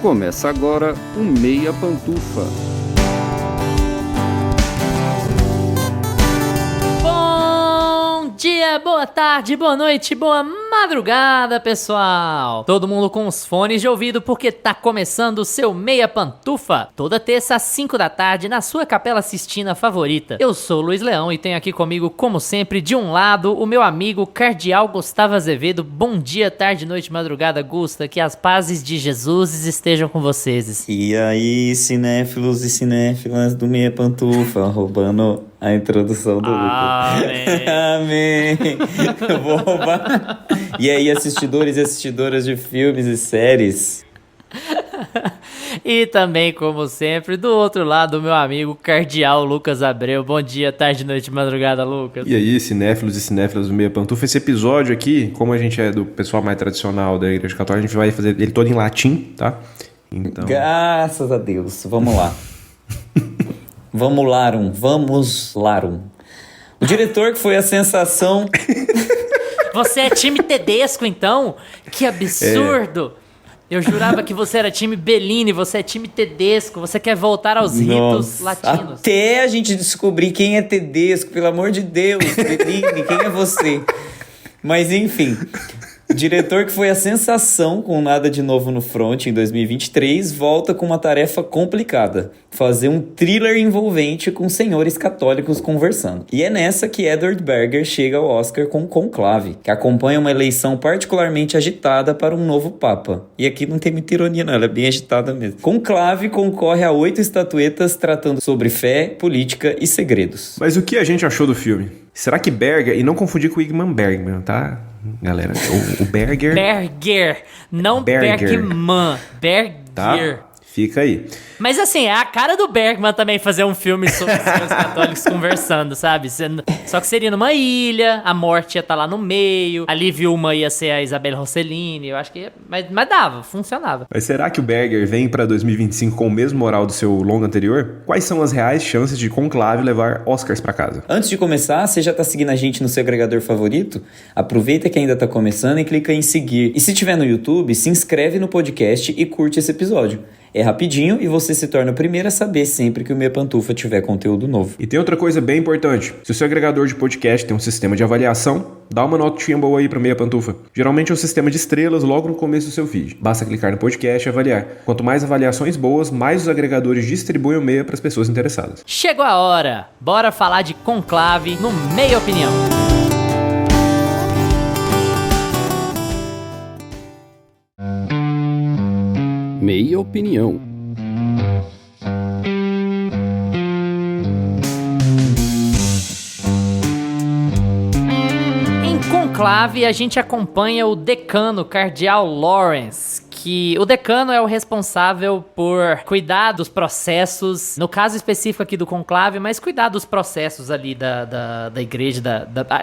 Começa agora o Meia Pantufa. Bom dia, boa tarde, boa noite, boa madrugada, pessoal! Todo mundo com os fones de ouvido porque tá começando o seu Meia Pantufa. Toda terça às 5 da tarde na sua Capela Sistina favorita. Eu sou o Luiz Leão e tenho aqui comigo, como sempre, de um lado, o meu amigo Cardeal Gustavo Azevedo. Bom dia, tarde, noite, madrugada, Gusta. Que as pazes de Jesus estejam com vocês. E aí, cinéfilos e cinéfilas do Meia Pantufa, roubando a introdução do Lucas. Amém. Eu vou roubar. E aí, assistidores e assistidoras de filmes e séries. E também, como sempre, do outro lado, o meu amigo Cardeal Lucas Abreu. Bom dia, tarde, noite, madrugada, Lucas. E aí, cinéfilos e cinéfilas do Meia Pantufa. Esse episódio aqui, como a gente é do pessoal mais tradicional da Igreja Católica, a gente vai fazer ele todo em latim, tá? Então... Graças a Deus. Vamos lá. Vamos larum. O diretor que foi a sensação... Você é time Tedesco, então? Que absurdo! Eu jurava que você era time Bellini, você é time Tedesco, você quer voltar aos ritos latinos. Até a gente descobrir quem é Tedesco, pelo amor de Deus, Bellini, quem é você? Mas enfim... O diretor que foi a sensação com Nada de Novo no Front em 2023 volta com uma tarefa complicada: fazer um thriller envolvente com senhores católicos conversando. E é nessa que Edward Berger chega ao Oscar com Conclave, que acompanha uma eleição particularmente agitada para um novo papa. E aqui não tem muita ironia não, ela é bem agitada mesmo. Conclave concorre a 8 estatuetas tratando sobre fé, política e segredos. Mas o que a gente achou do filme? Será que Berger, e não confundir com o Ingmar Bergman, tá? Galera, o Berger... Berger, não Bergman, Berger. Tá? Fica aí. Mas assim, é a cara do Bergman também fazer um filme sobre os católicos conversando, sabe? Só que seria numa ilha, a morte ia estar lá no meio, a Liv Ullmann ia ser a Isabelle Rossellini, eu acho que ia, mas dava, funcionava. Mas será que o Berger vem pra 2025 com o mesmo moral do seu longa anterior? Quais são as reais chances de Conclave levar Oscars pra casa? Antes de começar, você já tá seguindo a gente no seu agregador favorito? Aproveita que ainda tá começando e clica em seguir. E se tiver no YouTube, se inscreve no podcast e curte esse episódio. É rapidinho e você se torna o primeiro a saber sempre que o Meia Pantufa tiver conteúdo novo. E tem outra coisa bem importante. Se o seu agregador de podcast tem um sistema de avaliação, dá uma notinha boa aí pra Meia Pantufa. Geralmente é um sistema de estrelas logo no começo do seu feed. Basta clicar no podcast e avaliar. Quanto mais avaliações boas, mais os agregadores distribuem o Meia pras pessoas interessadas. Chegou a hora! Bora falar de Conclave no Meia Opinião. Meia Opinião. Em Conclave, a gente acompanha o decano Cardeal Lawrence, que o decano é o responsável por cuidar dos processos, no caso específico aqui do conclave, mas cuidar dos processos ali da igreja,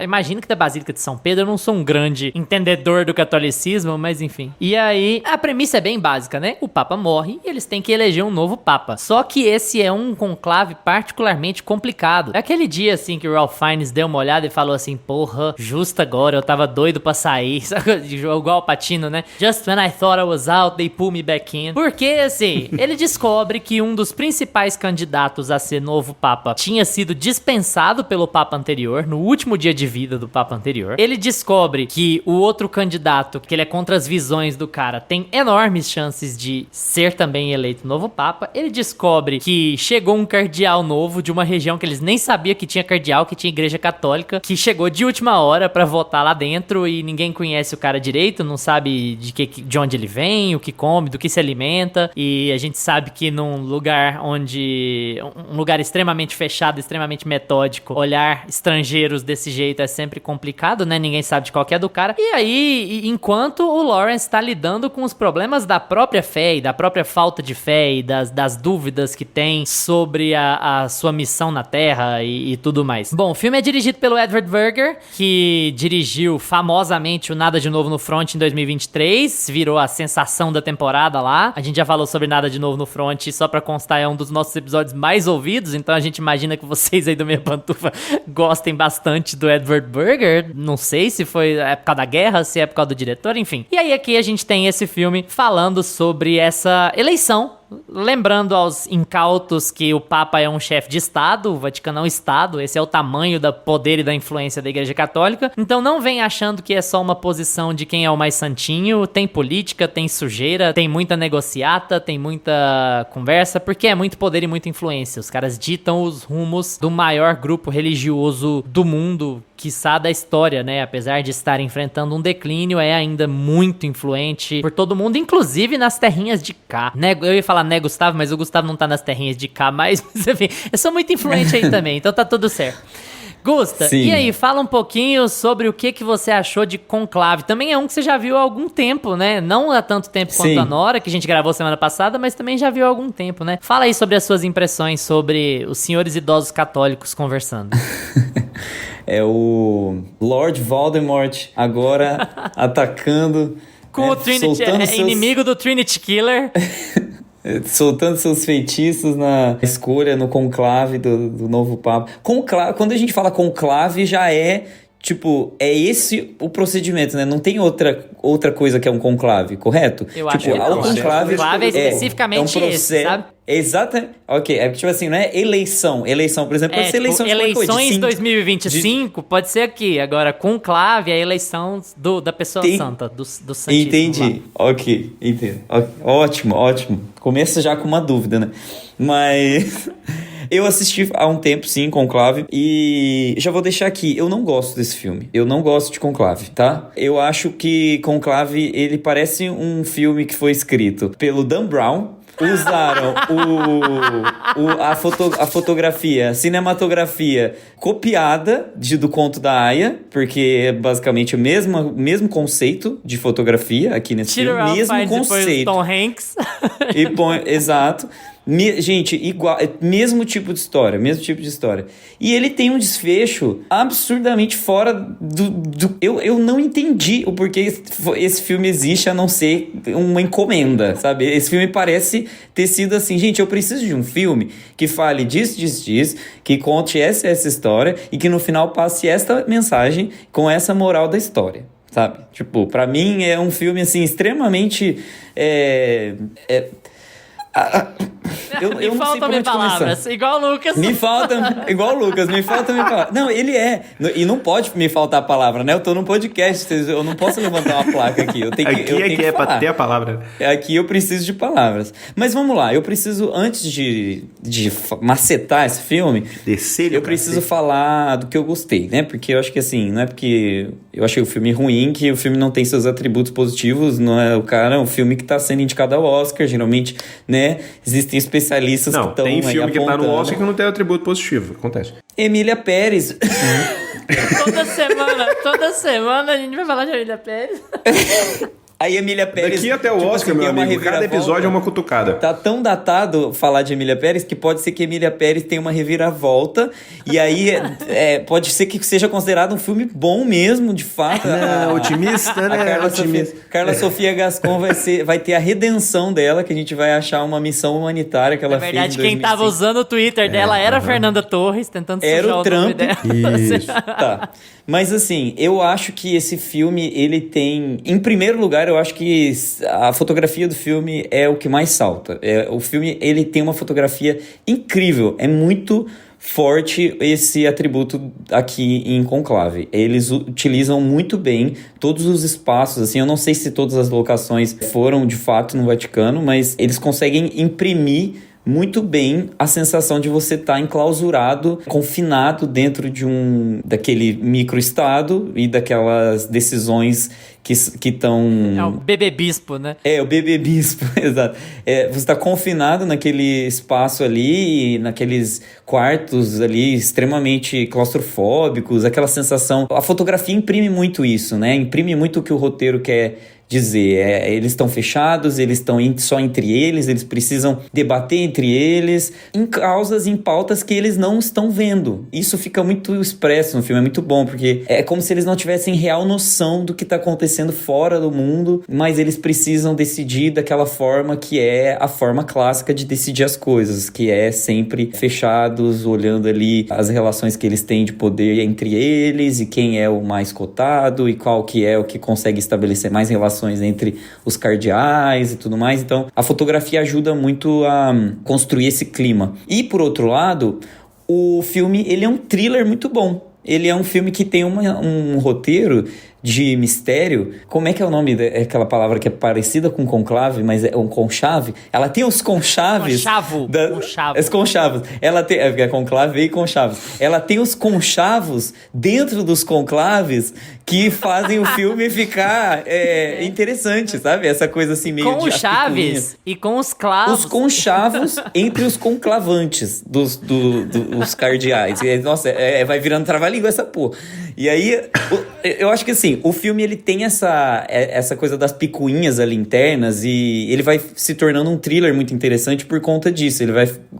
imagino que da Basílica de São Pedro. Eu não sou um grande entendedor do catolicismo, mas enfim. E aí, a premissa é bem básica, né? O papa morre e eles têm que eleger um novo papa. Só que esse é um conclave particularmente complicado. É aquele dia, assim, que o Ralph Fiennes deu uma olhada e falou assim, porra, justo agora, eu tava doido pra sair. Igual o Patino, né? Just when I thought I was out, they pull me back in. Porque, assim, ele descobre que um dos principais candidatos a ser novo papa tinha sido dispensado pelo papa anterior, no último dia de vida do papa anterior. Ele descobre que o outro candidato, que ele é contra as visões do cara, tem enormes chances de ser também eleito novo papa. Ele descobre que chegou um cardeal novo de uma região que eles nem sabiam que tinha cardeal, que tinha igreja católica, que chegou de última hora pra votar lá dentro e ninguém conhece o cara direito, não sabe de onde ele vem, o que come, do que se alimenta, e a gente sabe que num lugar onde... um lugar extremamente fechado, extremamente metódico, olhar estrangeiros desse jeito é sempre complicado, né? Ninguém sabe de qual que é do cara. E aí, enquanto o Lawrence tá lidando com os problemas da própria fé e da própria falta de fé e das dúvidas que tem sobre a sua missão na Terra e tudo mais. Bom, o filme é dirigido pelo Edward Berger, que dirigiu famosamente o Nada de Novo no Front em 2023, virou a sensação atração da temporada lá. A gente já falou sobre Nada de Novo no Front, só pra constar, é um dos nossos episódios mais ouvidos, então a gente imagina que vocês aí do Meia Pantufa gostem bastante do Edward Berger. Não sei se foi época da guerra, se é por causa do diretor, enfim. E aí aqui a gente tem esse filme falando sobre essa eleição, lembrando aos incautos que o Papa é um chefe de Estado, o Vaticano é um Estado, esse é o tamanho do poder e da influência da Igreja Católica. Então não vem achando que é só uma posição de quem é o mais santinho, tem política, tem sujeira, tem muita negociata, tem muita conversa, porque é muito poder e muita influência. Os caras ditam os rumos do maior grupo religioso do mundo, quiçá da história, né? Apesar de estar enfrentando um declínio, é ainda muito influente por todo mundo, inclusive nas terrinhas de cá. Eu ia falar, né, Gustavo? Mas o Gustavo não tá nas terrinhas de cá, mas enfim, eu sou muito influente aí também, então tá tudo certo. Gusta, Sim. E aí, fala um pouquinho sobre o que você achou de Conclave. Também é um que você já viu há algum tempo, né? Não há tanto tempo quanto Sim. a Nora, que a gente gravou semana passada, mas também já viu há algum tempo, né? Fala aí sobre as suas impressões sobre os senhores idosos católicos conversando. É o Lord Voldemort agora atacando... Com o Trinity, inimigo do Trinity Killer. Soltando seus feitiços na escolha, no conclave do novo Papa. Quando a gente fala conclave, já é... Tipo, é esse o procedimento, né? Não tem outra coisa que é um conclave, correto? Eu acho que o não. conclave Conclave é especificamente um processo, esse, sabe? Exatamente. Ok, é tipo assim, não é eleição. Eleição, por exemplo, pode ser eleição de qualquer coisa. Eleições 2025 pode ser aqui. Agora, conclave é a eleição da pessoa santa, do santíssimo. Entendi. Lá. Ok, entendo. Okay. Ótimo. Começa já com uma dúvida, né? Mas... Eu assisti há um tempo, sim, Conclave, e já vou deixar aqui, eu não gosto desse filme. Eu não gosto de Conclave, tá? Eu acho que Conclave, ele parece um filme que foi escrito pelo Dan Brown. Usaram a fotografia, a cinematografia copiada do Conto da Aia, porque é basicamente o mesmo conceito de fotografia aqui nesse filme. Mesmo conceito. Tom Hanks. Exato. Gente, igual, mesmo tipo de história. E ele tem um desfecho absurdamente fora do eu não entendi o porquê esse filme existe, a não ser uma encomenda, sabe? Esse filme parece ter sido assim, gente, eu preciso de um filme que fale disso, que conte essa história e que no final passe esta mensagem com essa moral da história. Sabe? Tipo, pra mim é um filme, assim, extremamente... Me faltam palavras, igual o Lucas. Igual o Lucas, me faltam palavras. Não, ele é. E não pode me faltar palavra, né? Eu tô num podcast, eu não posso levantar uma placa aqui. Eu tenho que é pra ter a palavra. Aqui eu preciso de palavras. Mas vamos lá, eu preciso, antes de macetar esse filme, eu preciso falar do que eu gostei, né? Porque eu acho que assim, não é porque eu achei o filme ruim que o filme não tem seus atributos positivos, não é? O cara é um filme que tá sendo indicado ao Oscar, geralmente, né? Existem especialistas que estão tem filme que tá no Oscar apontando. que não tem atributo positivo, acontece. Emília Pérez. Toda semana a gente vai falar de Emília Pérez. Aí Emília Pérez... Daqui até o Oscar, assim, meu amigo, cada episódio é uma cutucada. Tá tão datado falar de Emília Pérez que pode ser que Emília Pérez tenha uma reviravolta e aí pode ser que seja considerado um filme bom mesmo, de fato. Otimista, né? Carla Sofia Gascon vai ter a redenção dela, que a gente vai achar uma missão humanitária que ela fez em 2005. Na verdade, quem tava usando o Twitter dela era a Fernanda Torres, tentando sujar era o Trump. Isso. Tá. Mas assim, eu acho que esse filme, ele tem... Em primeiro lugar, eu acho que a fotografia do filme é o que mais salta. O filme, ele tem uma fotografia incrível. É muito forte esse atributo aqui em Conclave. Eles utilizam muito bem todos os espaços, assim, eu não sei se todas as locações foram de fato no Vaticano, mas eles conseguem imprimir muito bem a sensação de você estar enclausurado, confinado dentro daquele microestado e daquelas decisões que estão... É o bebê bispo, né? É, o bebê bispo, exato. Você está confinado naquele espaço ali, naqueles quartos ali extremamente claustrofóbicos, aquela sensação... A fotografia imprime muito isso, né? Imprime muito o que o roteiro dizer. Eles estão fechados, eles estão só entre eles precisam debater entre eles em causas, em pautas que eles não estão vendo. Isso fica muito expresso no filme, é muito bom, porque é como se eles não tivessem real noção do que está acontecendo fora do mundo, mas eles precisam decidir daquela forma que é a forma clássica de decidir as coisas, que é sempre fechados, olhando ali as relações que eles têm de poder entre eles e quem é o mais cotado e qual que é o que consegue estabelecer mais relações entre os cardeais e tudo mais. Então, a fotografia ajuda muito a construir esse clima. E, por outro lado, o filme, ele é um thriller muito bom. Ele é um filme que tem um roteiro de mistério. Como é que é o nome daquela palavra que é parecida com conclave, mas é um conchave? Ela tem os conchaves... Conchavo. Os conchavos. Ela tem... É conclave e conchavos. Ela tem os conchavos dentro dos conclaves que fazem o filme ficar interessante, sabe? Essa coisa assim meio com de... os chaves e com os clavos. Os conchavos entre os conclavantes dos cardeais. Nossa, vai virando trava-língua essa porra. E aí, eu acho que assim, o filme ele tem essa coisa das picuinhas ali internas e ele vai se tornando um thriller muito interessante por conta disso.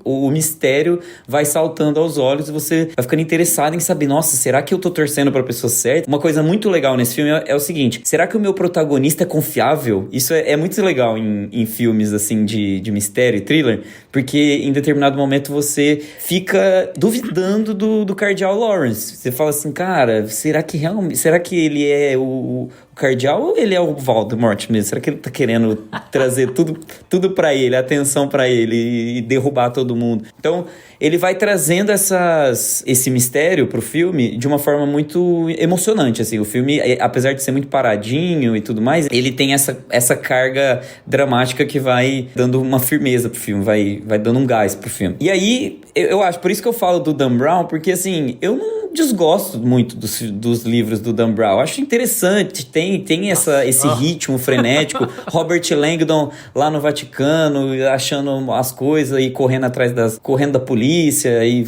O mistério vai saltando aos olhos e você vai ficando interessado em saber, nossa, será que eu tô torcendo pra pessoa certa? Uma coisa muito legal nesse filme é o seguinte, será que o meu protagonista é confiável? Isso é muito legal em filmes assim de mistério e thriller, porque em determinado momento você fica duvidando do Cardeal Lawrence. Você fala assim, cara, será que ele é o cardeal ou ele é o Voldemort mesmo? Será que ele tá querendo trazer tudo pra ele, atenção pra ele e derrubar todo mundo? Então, ele vai trazendo esse mistério pro filme de uma forma muito emocionante, assim. O filme, apesar de ser muito paradinho e tudo mais, ele tem essa carga dramática que vai dando uma firmeza pro filme, vai dando um gás pro filme. E aí, eu acho, por isso que eu falo do Dan Brown, porque assim, eu não desgosto muito dos livros do Dan Brown. Eu acho interessante, tem esse ritmo frenético. Robert Langdon lá no Vaticano, achando as coisas e correndo da polícia e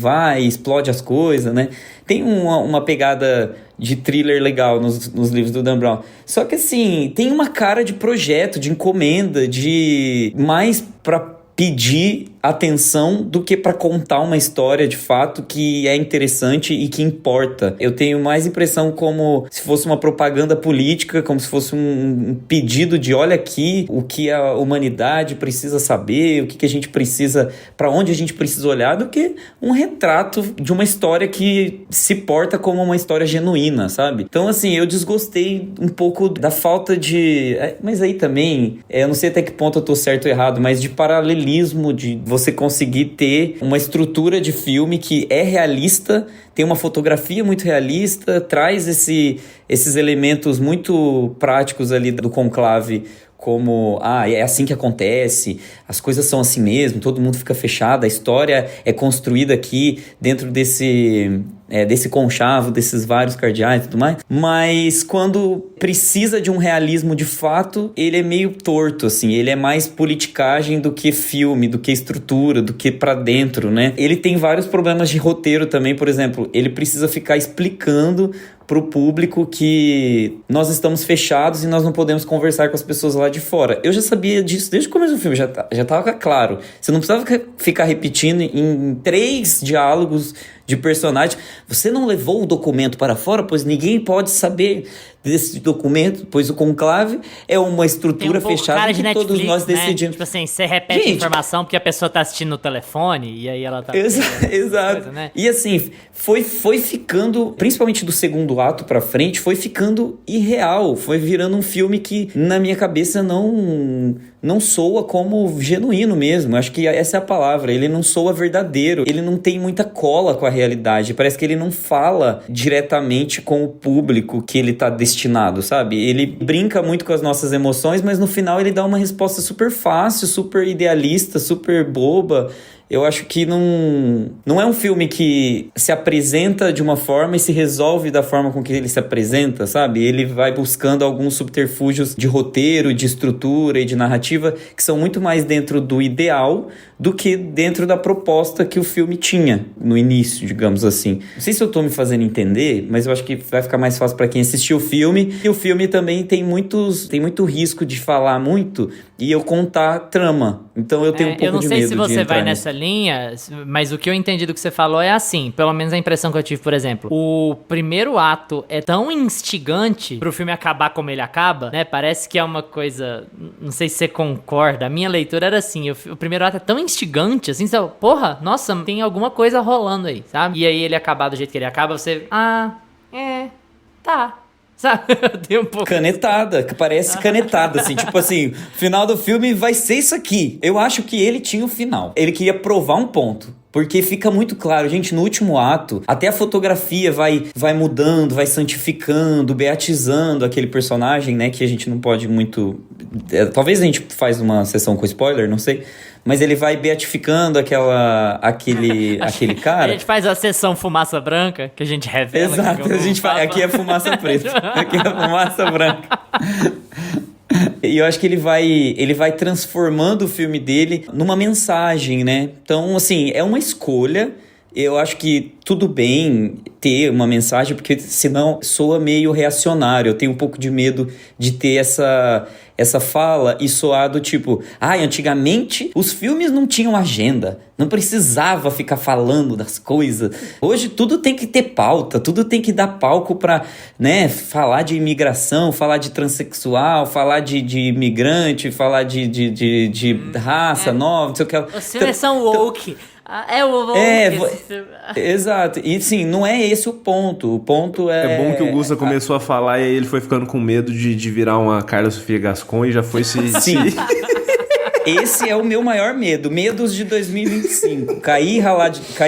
explode as coisas, né? Tem uma pegada de thriller legal nos livros do Dan Brown. Só que assim, tem uma cara de projeto, de encomenda, de mais pra pedir atenção do que para contar uma história de fato que é interessante e que importa. Eu tenho mais impressão como se fosse uma propaganda política, como se fosse um pedido de olha aqui o que a humanidade precisa saber, o que a gente precisa, para onde a gente precisa olhar, do que um retrato de uma história que se porta como uma história genuína, sabe? Então assim, eu desgostei um pouco da falta de... Mas aí também, eu não sei até que ponto eu tô certo ou errado, mas de paralelismo, de você conseguir ter uma estrutura de filme que é realista, tem uma fotografia muito realista, traz esses elementos muito práticos ali do conclave, como, é assim que acontece, as coisas são assim mesmo, todo mundo fica fechado, a história é construída aqui dentro desse conchavo, desses vários cardeais e tudo mais, mas quando precisa de um realismo de fato, ele é meio torto, assim, ele é mais politicagem do que filme, do que estrutura, do que pra dentro, né? Ele tem vários problemas de roteiro também, por exemplo, ele precisa ficar explicando pro público que nós estamos fechados e nós não podemos conversar com as pessoas lá de fora. Eu já sabia disso desde o começo do filme, já tava claro. Você não precisava ficar repetindo em 3 diálogos de personagem. Você não levou o documento para fora, pois ninguém pode saber desse documento, pois o conclave é uma estrutura fechada que Netflix, todos nós decidimos. Né? Tipo assim, você repete a informação porque a pessoa tá assistindo no telefone e aí ela tá... Exato. Coisa, né? E assim, foi ficando, principalmente do segundo ato pra frente, foi ficando irreal, foi virando um filme que na minha cabeça não soa como genuíno mesmo. Acho que essa é a palavra. Ele não soa verdadeiro. Ele não tem muita cola com a realidade. Parece que ele não fala diretamente com o público que ele tá destinado, sabe? Ele brinca muito com as nossas emoções, mas no final ele dá uma resposta super fácil, super idealista, super boba. Eu acho que não é um filme que se apresenta de uma forma e se resolve da forma com que ele se apresenta, sabe? Ele vai buscando alguns subterfúgios de roteiro, de estrutura e de narrativa que são muito mais dentro do ideal do que dentro da proposta que o filme tinha no início, digamos assim. Não sei se eu tô me fazendo entender, mas eu acho que vai ficar mais fácil para quem assistiu o filme. E o filme também tem muito risco de falar muito e eu contar trama. Então eu tenho um pouco de medo de Eu não sei se você vai nisso. nessa linha, mas o que eu entendi do que você falou é assim, pelo menos a impressão que eu tive, por exemplo, o primeiro ato é tão instigante pro filme acabar como ele acaba, né? Parece que é uma coisa, não sei se você concorda, a minha leitura era assim, o primeiro ato é tão instigante, assim, você fala, porra, nossa, tem alguma coisa rolando aí, sabe? E aí ele acabar do jeito que ele acaba, você, tá. Sabe? Tem um pouco. Canetada, que parece canetada, assim. Tipo assim, final do filme vai ser isso aqui. Eu acho que ele tinha o final. Ele queria provar um ponto. Porque fica muito claro, gente, no último ato, até a fotografia vai mudando, vai santificando, beatizando aquele personagem, né? Que a gente não pode muito... talvez a gente faz uma sessão com spoiler, não sei. Mas ele vai beatificando aquele cara. A gente faz a sessão fumaça branca, que a gente revela. Exato, a gente faz, aqui é fumaça preta, aqui é fumaça branca. E eu acho que ele vai transformando o filme dele numa mensagem, né? Então, assim, é uma escolha. Eu acho que tudo bem ter uma mensagem, porque senão soa meio reacionário. Eu tenho um pouco de medo de ter essa fala e soar do tipo... antigamente os filmes não tinham agenda. Não precisava ficar falando das coisas. Hoje tudo tem que ter pauta, tudo tem que dar palco pra, né, falar de imigração, falar de transexual, falar de imigrante, falar de raça nova, não sei o que. Vocês são woke. É o woke. Exato. E sim, não é esse o ponto. O ponto é... É bom que o Gusta começou a falar e aí ele foi ficando com medo de virar uma Carla Sofia Gascon e já foi se... Sim. Esse é o meu maior medo. Medos de 2025. Cair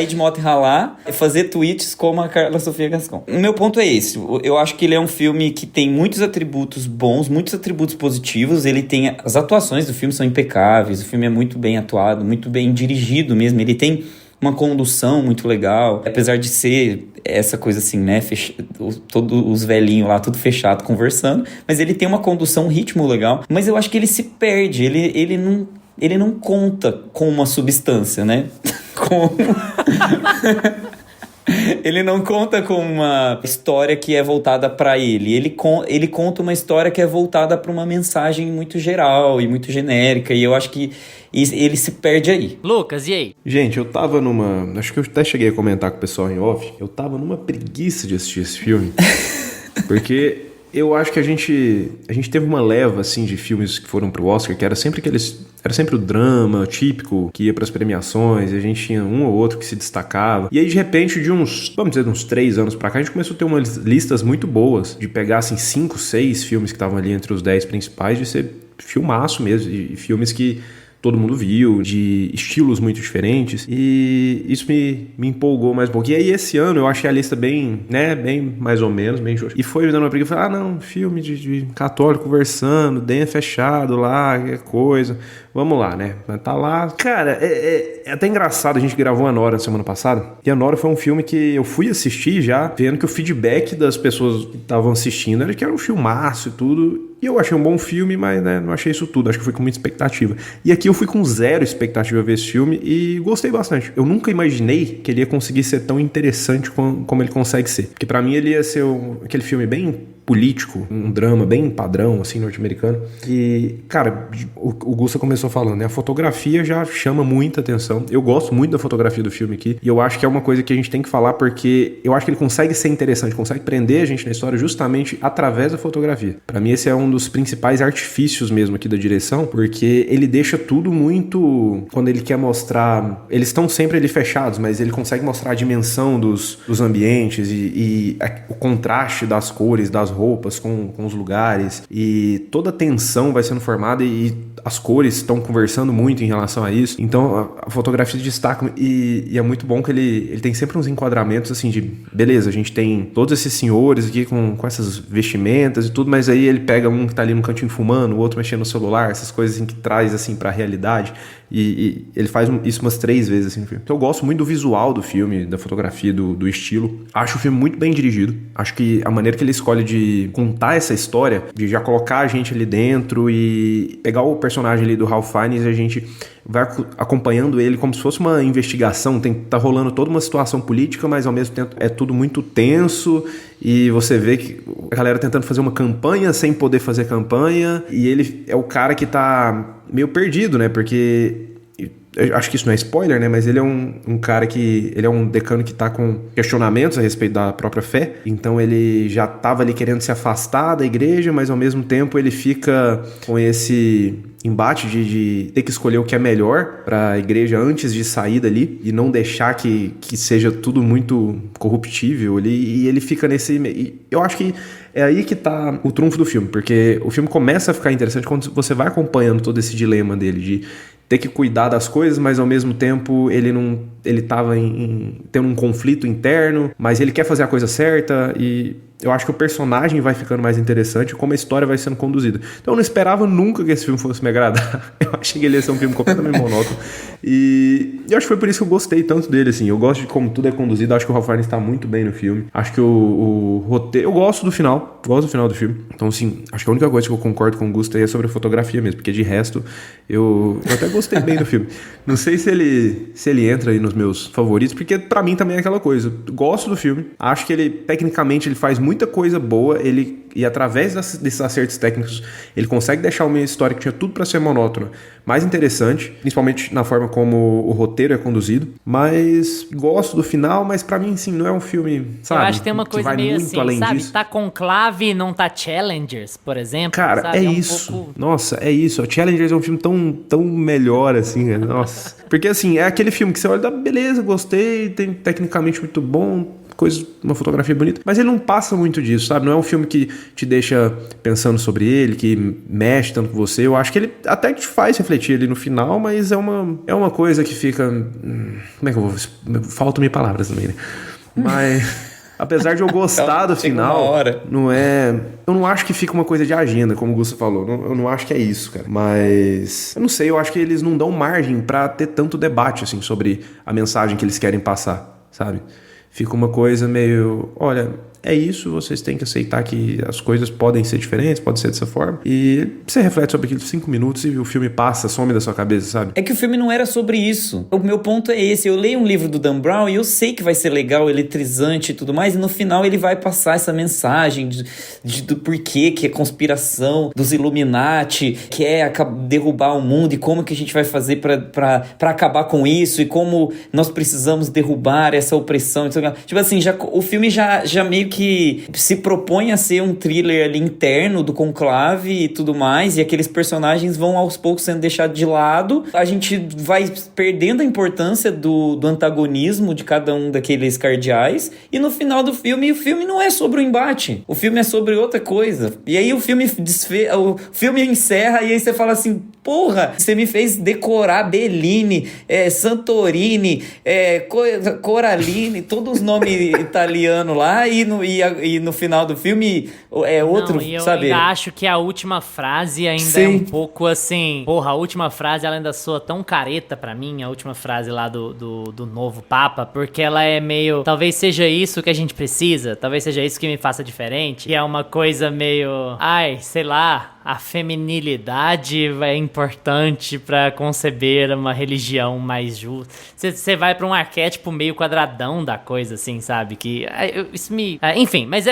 de moto e ralar e fazer tweets como a Carla Sofia Gascon. O meu ponto é esse. Eu acho que ele é um filme que tem muitos atributos bons, muitos atributos positivos. Ele tem... As atuações do filme são impecáveis. O filme é muito bem atuado, muito bem dirigido mesmo. Ele tem uma condução muito legal. Apesar de ser essa coisa assim, né? Todos os velhinhos lá, tudo fechado, conversando. Mas ele tem uma condução, um ritmo legal. Mas eu acho que ele se perde. Ele não conta com uma substância, né? Ele não conta com uma história que é voltada para ele. Ele conta uma história que é voltada para uma mensagem muito geral e muito genérica. E eu acho que ele se perde aí. Lucas, e aí? Gente, eu tava numa... Acho que eu até cheguei a comentar com o pessoal em off. Eu tava numa preguiça de assistir esse filme. Porque eu acho que a gente teve uma leva, assim, de filmes que foram pro Oscar, que era sempre o drama típico que ia pras premiações, e a gente tinha um ou outro que se destacava. E aí, de repente, vamos dizer, uns 3 anos pra cá, a gente começou a ter umas listas muito boas, de pegar, assim, 5, 6 filmes que estavam ali entre os 10 principais, de ser filmaço mesmo, e filmes que todo mundo viu, de estilos muito diferentes, e isso me empolgou mais um pouco. E aí esse ano eu achei a lista bem mais ou menos, bem xoxa. E foi me dando uma briga, eu falei, filme de católico conversando, dentro fechado lá, que coisa, vamos lá, né? Tá lá. Cara, é até engraçado, a gente gravou a Nora na semana passada, e a Nora foi um filme que eu fui assistir já, vendo que o feedback das pessoas que estavam assistindo era que era um filmaço e tudo. E eu achei um bom filme, mas né, não achei isso tudo. Acho que fui com muita expectativa. E aqui eu fui com 0 expectativa a ver esse filme e gostei bastante. Eu nunca imaginei que ele ia conseguir ser tão interessante como ele consegue ser. Porque pra mim ele ia ser aquele filme bem político, um drama bem padrão, assim, norte-americano. E, cara, o Gusta começou falando, né? A fotografia já chama muita atenção. Eu gosto muito da fotografia do filme aqui. E eu acho que é uma coisa que a gente tem que falar porque eu acho que ele consegue ser interessante, consegue prender a gente na história justamente através da fotografia. Pra mim esse é um dos principais artifícios mesmo aqui da direção, porque ele deixa tudo muito... Quando ele quer mostrar... Eles estão sempre ali fechados, mas ele consegue mostrar a dimensão dos ambientes e o contraste das cores, das roupas com os lugares, e toda a tensão vai sendo formada e as cores estão conversando muito em relação a isso. Então a fotografia se destaca e é muito bom que ele tem sempre uns enquadramentos assim de, beleza, a gente tem todos esses senhores aqui com essas vestimentas e tudo, mas aí ele pega um que tá ali no cantinho fumando, o outro mexendo no celular, essas coisas assim que traz assim pra realidade, e ele faz isso umas 3 vezes assim no filme. Então eu gosto muito do visual do filme, da fotografia, do estilo. Acho o filme muito bem dirigido. Acho que a maneira que ele escolhe de de contar essa história, de já colocar a gente ali dentro e pegar o personagem ali do Ralph Fiennes e a gente vai acompanhando ele como se fosse uma investigação. Tá rolando toda uma situação política, mas ao mesmo tempo é tudo muito tenso e você vê que a galera tentando fazer uma campanha sem poder fazer campanha e ele é o cara que tá meio perdido, né? Porque eu acho que isso não é spoiler, né? Mas ele é um cara que... Ele é um decano que tá com questionamentos a respeito da própria fé. Então ele já tava ali querendo se afastar da igreja, mas ao mesmo tempo ele fica com esse embate de ter que escolher o que é melhor para a igreja antes de sair dali e não deixar que seja tudo muito corruptível ali. E ele fica nesse... E eu acho que é aí que tá o trunfo do filme, porque o filme começa a ficar interessante quando você vai acompanhando todo esse dilema dele de ter que cuidar das coisas, mas ao mesmo tempo ele tava tendo um conflito interno, mas ele quer fazer a coisa certa e eu acho que o personagem vai ficando mais interessante, como a história vai sendo conduzida. Então eu não esperava nunca que esse filme fosse me agradar. Eu achei que ele ia ser um filme completamente monótono. E eu acho que foi por isso que eu gostei tanto dele, assim. Eu gosto de como tudo é conduzido, acho que o Ralph Fiennes está muito bem no filme. Acho que o roteiro... Eu gosto do final do filme. Então, assim, acho que a única coisa que eu concordo com o Gusto é sobre a fotografia mesmo, porque de resto, eu até gostei bem do filme. Não sei se ele entra aí nos meus favoritos, porque pra mim também é aquela coisa. Eu gosto do filme, acho que ele, tecnicamente, ele faz muita coisa boa, e através desses acertos técnicos, ele consegue deixar uma história que tinha tudo pra ser monótona mais interessante, principalmente na forma como o roteiro é conduzido, mas gosto do final, mas pra mim, sim, não é um filme, sabe? Eu acho que tem uma coisa meio assim, sabe? Disso. Tá Conclave e não tá Challengers, por exemplo. Cara, sabe? é isso. Pouco... Nossa, é isso. O Challengers é um filme tão melhor, assim, né? Nossa. Porque, assim, é aquele filme que você olha, beleza, gostei, tem tecnicamente muito bom, uma fotografia bonita, mas ele não passa muito disso, sabe? Não é um filme que te deixa pensando sobre ele, que mexe tanto com você. Eu acho que ele até te faz refletir ali no final, mas é uma coisa que fica... Como é que eu vou... Faltam-me palavras também, né? Mas... Apesar de eu gostar do final, não é... Eu não acho que fica uma coisa de agenda, como o Gusto falou. Eu não acho que é isso, cara. Mas... Eu não sei, eu acho que eles não dão margem pra ter tanto debate, assim, sobre a mensagem que eles querem passar, sabe? Fica uma coisa meio... Olha, é isso, vocês têm que aceitar que as coisas podem ser diferentes, pode ser dessa forma. E você reflete sobre aquilo 5 minutos e o filme passa, some da sua cabeça, sabe? É que o filme não era sobre isso. O meu ponto é esse. Eu leio um livro do Dan Brown e eu sei que vai ser legal, eletrizante e tudo mais, e no final ele vai passar essa mensagem do porquê que é conspiração, dos Illuminati, que é derrubar o mundo e como que a gente vai fazer pra acabar com isso e como nós precisamos derrubar essa opressão. Tipo assim, o filme já meio que se propõe a ser um thriller ali interno do conclave e tudo mais, e aqueles personagens vão aos poucos sendo deixados de lado. A gente vai perdendo a importância do antagonismo de cada um daqueles cardeais, e no final do filme, o filme não é sobre o embate, o filme é sobre outra coisa. E aí o filme encerra e aí você fala assim, porra, você me fez decorar Bellini, Santorini, Coraline, todos os nomes italianos lá, e no final do filme é outro, não, eu sabe? Eu ainda acho que a última frase ainda é um pouco assim... Porra, a última frase ela ainda soa tão careta pra mim, a última frase lá do novo Papa, porque ela é meio... Talvez seja isso que a gente precisa, talvez seja isso que me faça diferente, que é uma coisa meio... Ai, sei lá... A feminilidade é importante pra conceber uma religião mais justa. Você vai pra um arquétipo meio quadradão da coisa, assim, sabe? Que isso me... enfim, mas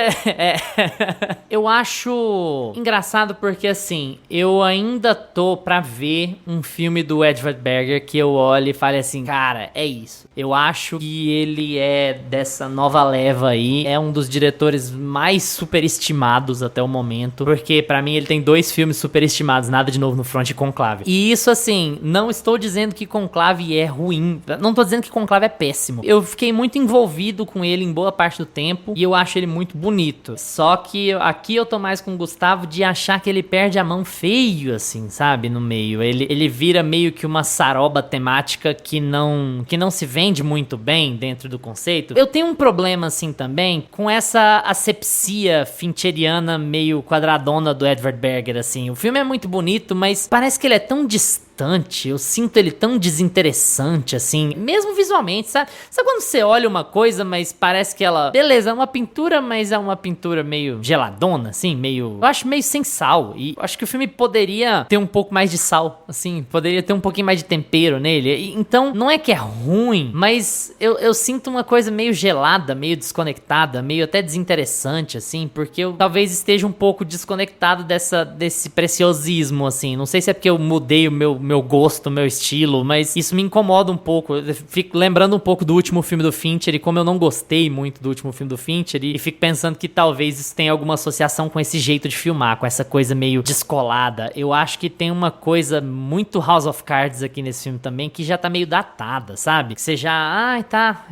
eu acho engraçado porque, assim, eu ainda tô pra ver um filme do Edward Berger que eu olho e fale assim, cara, é isso. Eu acho que ele é dessa nova leva aí, é um dos diretores mais superestimados até o momento, porque pra mim ele tem 2 filmes superestimados, Nada de Novo no Front e Conclave. E isso, assim, não estou dizendo que Conclave é ruim, não estou dizendo que Conclave é péssimo. Eu fiquei muito envolvido com ele em boa parte do tempo e eu acho ele muito bonito. Só que aqui eu tô mais com o Gustavo de achar que ele perde a mão feio, assim, sabe, no meio. Ele vira meio que uma saroba temática que não se vende muito bem dentro do conceito. Eu tenho um problema, assim, também com essa asepsia fincheriana meio quadradona do Edward Berger, assim. O filme é muito bonito, mas parece que ele é tão distante distante, eu sinto ele tão desinteressante, assim, mesmo visualmente, sabe? Sabe quando você olha uma coisa, mas parece que ela, beleza, é uma pintura, mas é uma pintura meio geladona, assim, meio, eu acho meio sem sal, e eu acho que o filme poderia ter um pouco mais de sal, assim, poderia ter um pouquinho mais de tempero nele, então, não é que é ruim, mas eu sinto uma coisa meio gelada, meio desconectada, meio até desinteressante, assim, porque eu talvez esteja um pouco desconectado desse preciosismo, assim, não sei se é porque eu mudei o meu gosto, o meu estilo, mas isso me incomoda um pouco, eu fico lembrando um pouco do último filme do Fincher, e como eu não gostei muito do último filme do Fincher, e fico pensando que talvez isso tenha alguma associação com esse jeito de filmar, com essa coisa meio descolada. Eu acho que tem uma coisa muito House of Cards aqui nesse filme também, que já tá meio datada, sabe? Que você já,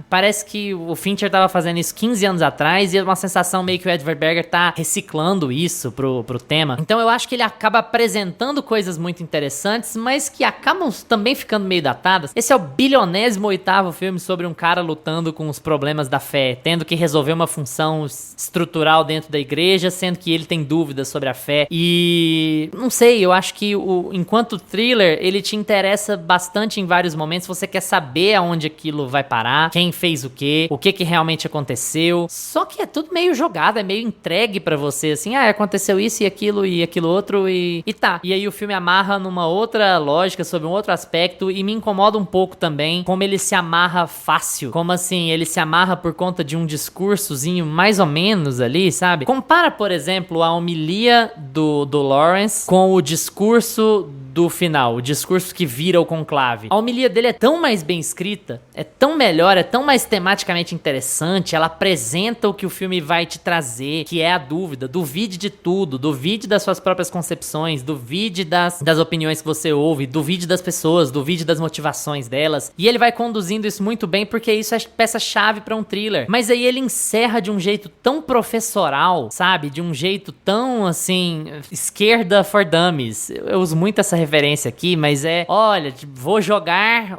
parece que o Fincher tava fazendo isso 15 anos atrás, e é uma sensação meio que o Edward Berger tá reciclando isso pro tema. Então eu acho que ele acaba apresentando coisas muito interessantes, mas que acabam também ficando meio datadas. Esse é o 18º filme sobre um cara lutando com os problemas da fé, tendo que resolver uma função estrutural dentro da igreja, sendo que ele tem dúvidas sobre a fé. E não sei, eu acho que enquanto thriller, ele te interessa bastante em vários momentos. Você quer saber aonde aquilo vai parar, quem fez o que realmente aconteceu. Só que é tudo meio jogado, é meio entregue pra você, assim, aconteceu isso e aquilo outro e tá. E aí o filme amarra numa outra lógica, sobre um outro aspecto, e me incomoda um pouco também como ele se amarra fácil, como assim, ele se amarra por conta de um discursozinho mais ou menos ali, sabe? Compara, por exemplo, a homilia do Lawrence com o discurso do final, o discurso que vira o conclave. A homilia dele é tão mais bem escrita, é tão melhor, é tão mais tematicamente interessante, ela apresenta o que o filme vai te trazer, que é a dúvida. Duvide de tudo, duvide das suas próprias concepções, duvide das opiniões que você ouve, duvide das pessoas, duvide das motivações delas, e ele vai conduzindo isso muito bem, porque isso é peça-chave pra um thriller. Mas aí ele encerra de um jeito tão professoral, sabe? De um jeito tão, assim, esquerda for dummies. Eu uso muito essa referência aqui, mas olha, vou jogar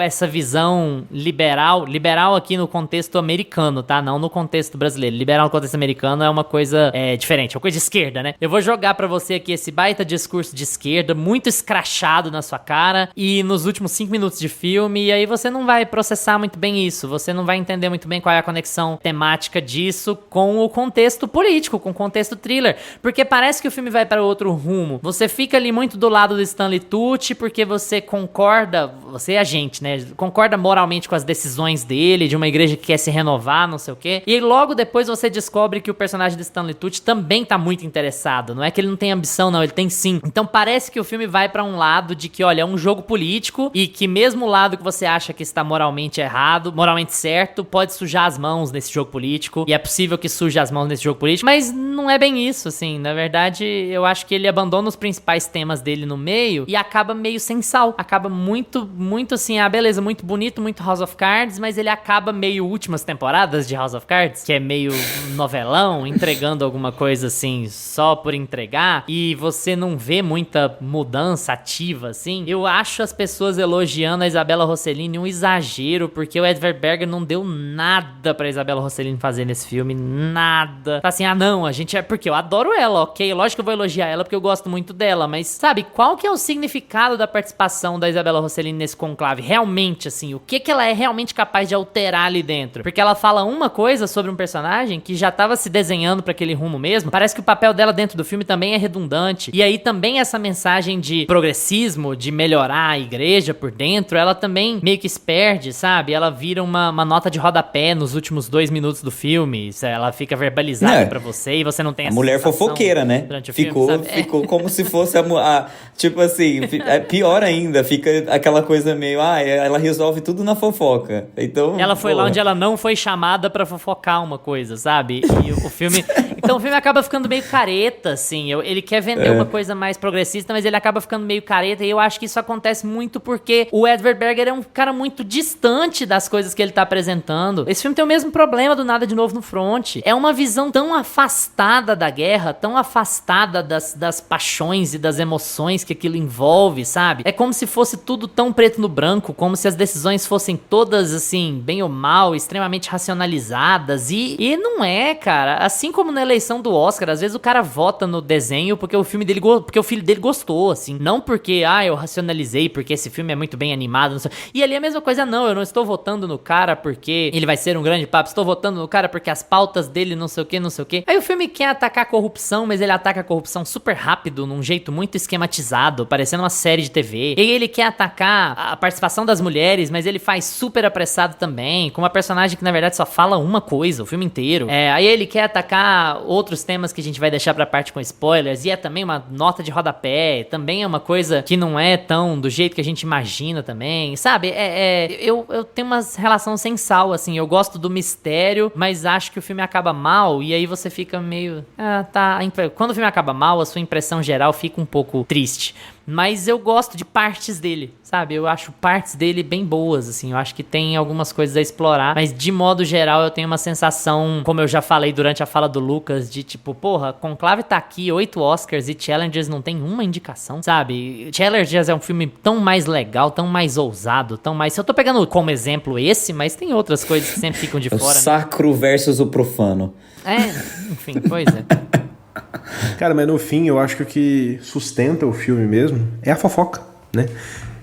essa visão liberal aqui no contexto americano, tá? Não no contexto brasileiro. Liberal no contexto americano é uma coisa diferente, é uma coisa de esquerda, né? Eu vou jogar pra você aqui esse baita discurso de esquerda, muito escrachado na sua cara, e nos últimos 5 minutos de filme, e aí você não vai processar muito bem isso, você não vai entender muito bem qual é a conexão temática disso com o contexto político, com o contexto thriller, porque parece que o filme vai para outro rumo. Você fica ali muito do lado do Stanley Tucci, porque você concorda, você é a gente, né? Concorda moralmente com as decisões dele, de uma igreja que quer se renovar, não sei o quê. E logo depois você descobre que o personagem do Stanley Tucci também tá muito interessado. Não é que ele não tem ambição, não, ele tem sim. Então parece que o filme vai pra um lado de que, olha, é um jogo político, e que mesmo o lado que você acha que está moralmente errado, moralmente certo, pode sujar as mãos nesse jogo político, e é possível que suje as mãos nesse jogo político, mas não é bem isso, assim. Na verdade, eu acho que ele abandona os principais temas dele no meio e acaba meio sem sal. Acaba muito assim, beleza, muito bonito, muito House of Cards, mas ele acaba meio últimas temporadas de House of Cards, que é meio novelão, entregando alguma coisa assim, só por entregar, e você não vê muita mudança ativa, assim. Eu acho as pessoas elogiando a Isabella Rossellini um exagero, porque o Edward Berger não deu nada pra Isabella Rossellini fazer nesse filme, nada. Assim, não, a gente porque eu adoro ela, ok? Lógico que eu vou elogiar ela porque eu gosto muito dela, mas, sabe, qual que é o significado da participação da Isabella Rossellini nesse conclave? Realmente, assim, o que ela é realmente capaz de alterar ali dentro? Porque ela fala uma coisa sobre um personagem que já tava se desenhando pra aquele rumo mesmo. Parece que o papel dela dentro do filme também é redundante. E aí também essa mensagem de progressismo, de melhorar a igreja por dentro, ela também meio que se perde, sabe? Ela vira uma nota de rodapé nos últimos 2 minutos do filme. Ela fica verbalizada pra você e você não tem essa mulher fofoqueira, né? Ficou como se fosse tipo assim, pior ainda, fica aquela coisa meio, ela resolve tudo na fofoca. Então, ela foi lá onde ela não foi chamada pra fofocar uma coisa, sabe? E o filme... Então o filme acaba ficando meio careta, assim. Ele quer vender uma coisa mais progressista, mas ele acaba ficando meio careta, e eu acho que isso acontece muito porque o Edward Berger é um cara muito distante das coisas que ele tá apresentando. Esse filme tem o mesmo problema do Nada de Novo no Front. É uma visão tão afastada da guerra, tão afastada das paixões e das emoções que aquilo envolve, sabe? É como se fosse tudo tão preto no branco, como se as decisões fossem todas, assim, bem ou mal, extremamente racionalizadas, e não é, cara. Assim como no eleição do Oscar, às vezes o cara vota no desenho porque o filme dele porque o filho dele gostou, assim. Não porque, eu racionalizei porque esse filme é muito bem animado, não sei. E ali é a mesma coisa, não. Eu não estou votando no cara porque ele vai ser um grande papo. Estou votando no cara porque as pautas dele não sei o que, não sei o que. Aí o filme quer atacar a corrupção, mas ele ataca a corrupção super rápido, num jeito muito esquematizado, parecendo uma série de TV. E ele quer atacar a participação das mulheres, mas ele faz super apressado também, com uma personagem que na verdade só fala uma coisa o filme inteiro. Aí ele quer atacar outros temas que a gente vai deixar pra parte com spoilers, e é também uma nota de rodapé, também é uma coisa que não é tão do jeito que a gente imagina também, sabe? Eu tenho uma relação sem sal, assim, eu gosto do mistério, mas acho que o filme acaba mal, e aí você fica meio... Quando o filme acaba mal, a sua impressão geral fica um pouco triste. Mas eu gosto de partes dele, sabe? Eu acho partes dele bem boas, assim. Eu acho que tem algumas coisas a explorar. Mas, de modo geral, eu tenho uma sensação, como eu já falei durante a fala do Lucas, de tipo, porra, Conclave tá aqui, 8 Oscars e Challengers não tem uma indicação, sabe? Challengers é um filme tão mais legal, tão mais ousado, tão mais... Eu tô pegando como exemplo esse, mas tem outras coisas que sempre ficam de fora. O sacro versus o profano. Enfim, pois é. Cara, mas no fim, eu acho que o que sustenta o filme mesmo é a fofoca, né?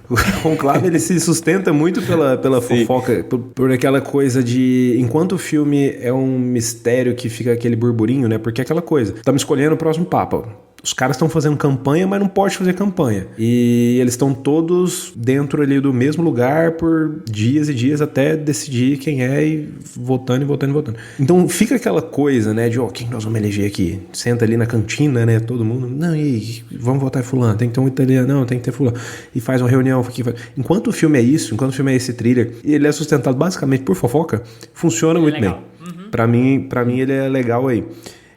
O Conclave, ele se sustenta muito pela fofoca, por aquela coisa de... Enquanto o filme é um mistério que fica aquele burburinho, né? Porque é aquela coisa, estamos escolhendo o próximo papa. Os caras estão fazendo campanha, mas não pode fazer campanha. E eles estão todos dentro ali do mesmo lugar por dias e dias até decidir quem é e votando e votando e votando. Então fica aquela coisa, né, de quem nós vamos eleger aqui? Senta ali na cantina, né, todo mundo, não, e aí, vamos votar em fulano, tem que ter um italiano, não, tem que ter fulano. E faz uma reunião aqui. Enquanto o filme é isso, enquanto o filme é esse thriller, e ele é sustentado basicamente por fofoca, funciona muito bem. Uhum. Pra mim ele é legal aí.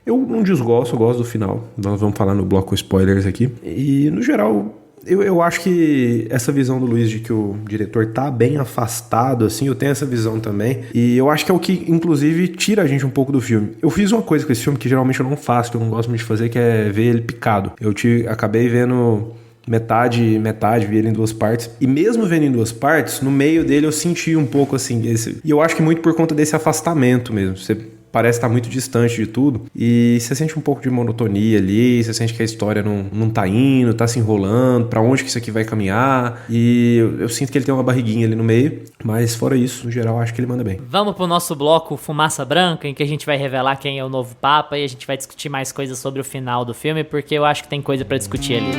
Eu não desgosto, eu gosto do final. Nós vamos falar no bloco spoilers aqui. E, no geral, eu acho que essa visão do Luiz de que o diretor tá bem afastado, assim, eu tenho essa visão também. E eu acho que é o que, inclusive, tira a gente um pouco do filme. Eu fiz uma coisa com esse filme que geralmente eu não faço, que eu não gosto muito de fazer, que é ver ele picado. Acabei vendo... Metade, vi ele em 2 partes. E mesmo vendo em 2 partes, no meio dele eu senti um pouco assim... E eu acho que muito por conta desse afastamento mesmo. Você parece estar muito distante de tudo. E você sente um pouco de monotonia ali. Você sente que a história não tá indo, tá se enrolando. Pra onde que isso aqui vai caminhar. E eu sinto que ele tem uma barriguinha ali no meio. Mas fora isso, no geral, acho que ele manda bem. Vamos pro nosso bloco Fumaça Branca, em que a gente vai revelar quem é o novo Papa. E a gente vai discutir mais coisas sobre o final do filme, porque eu acho que tem coisa pra discutir ali.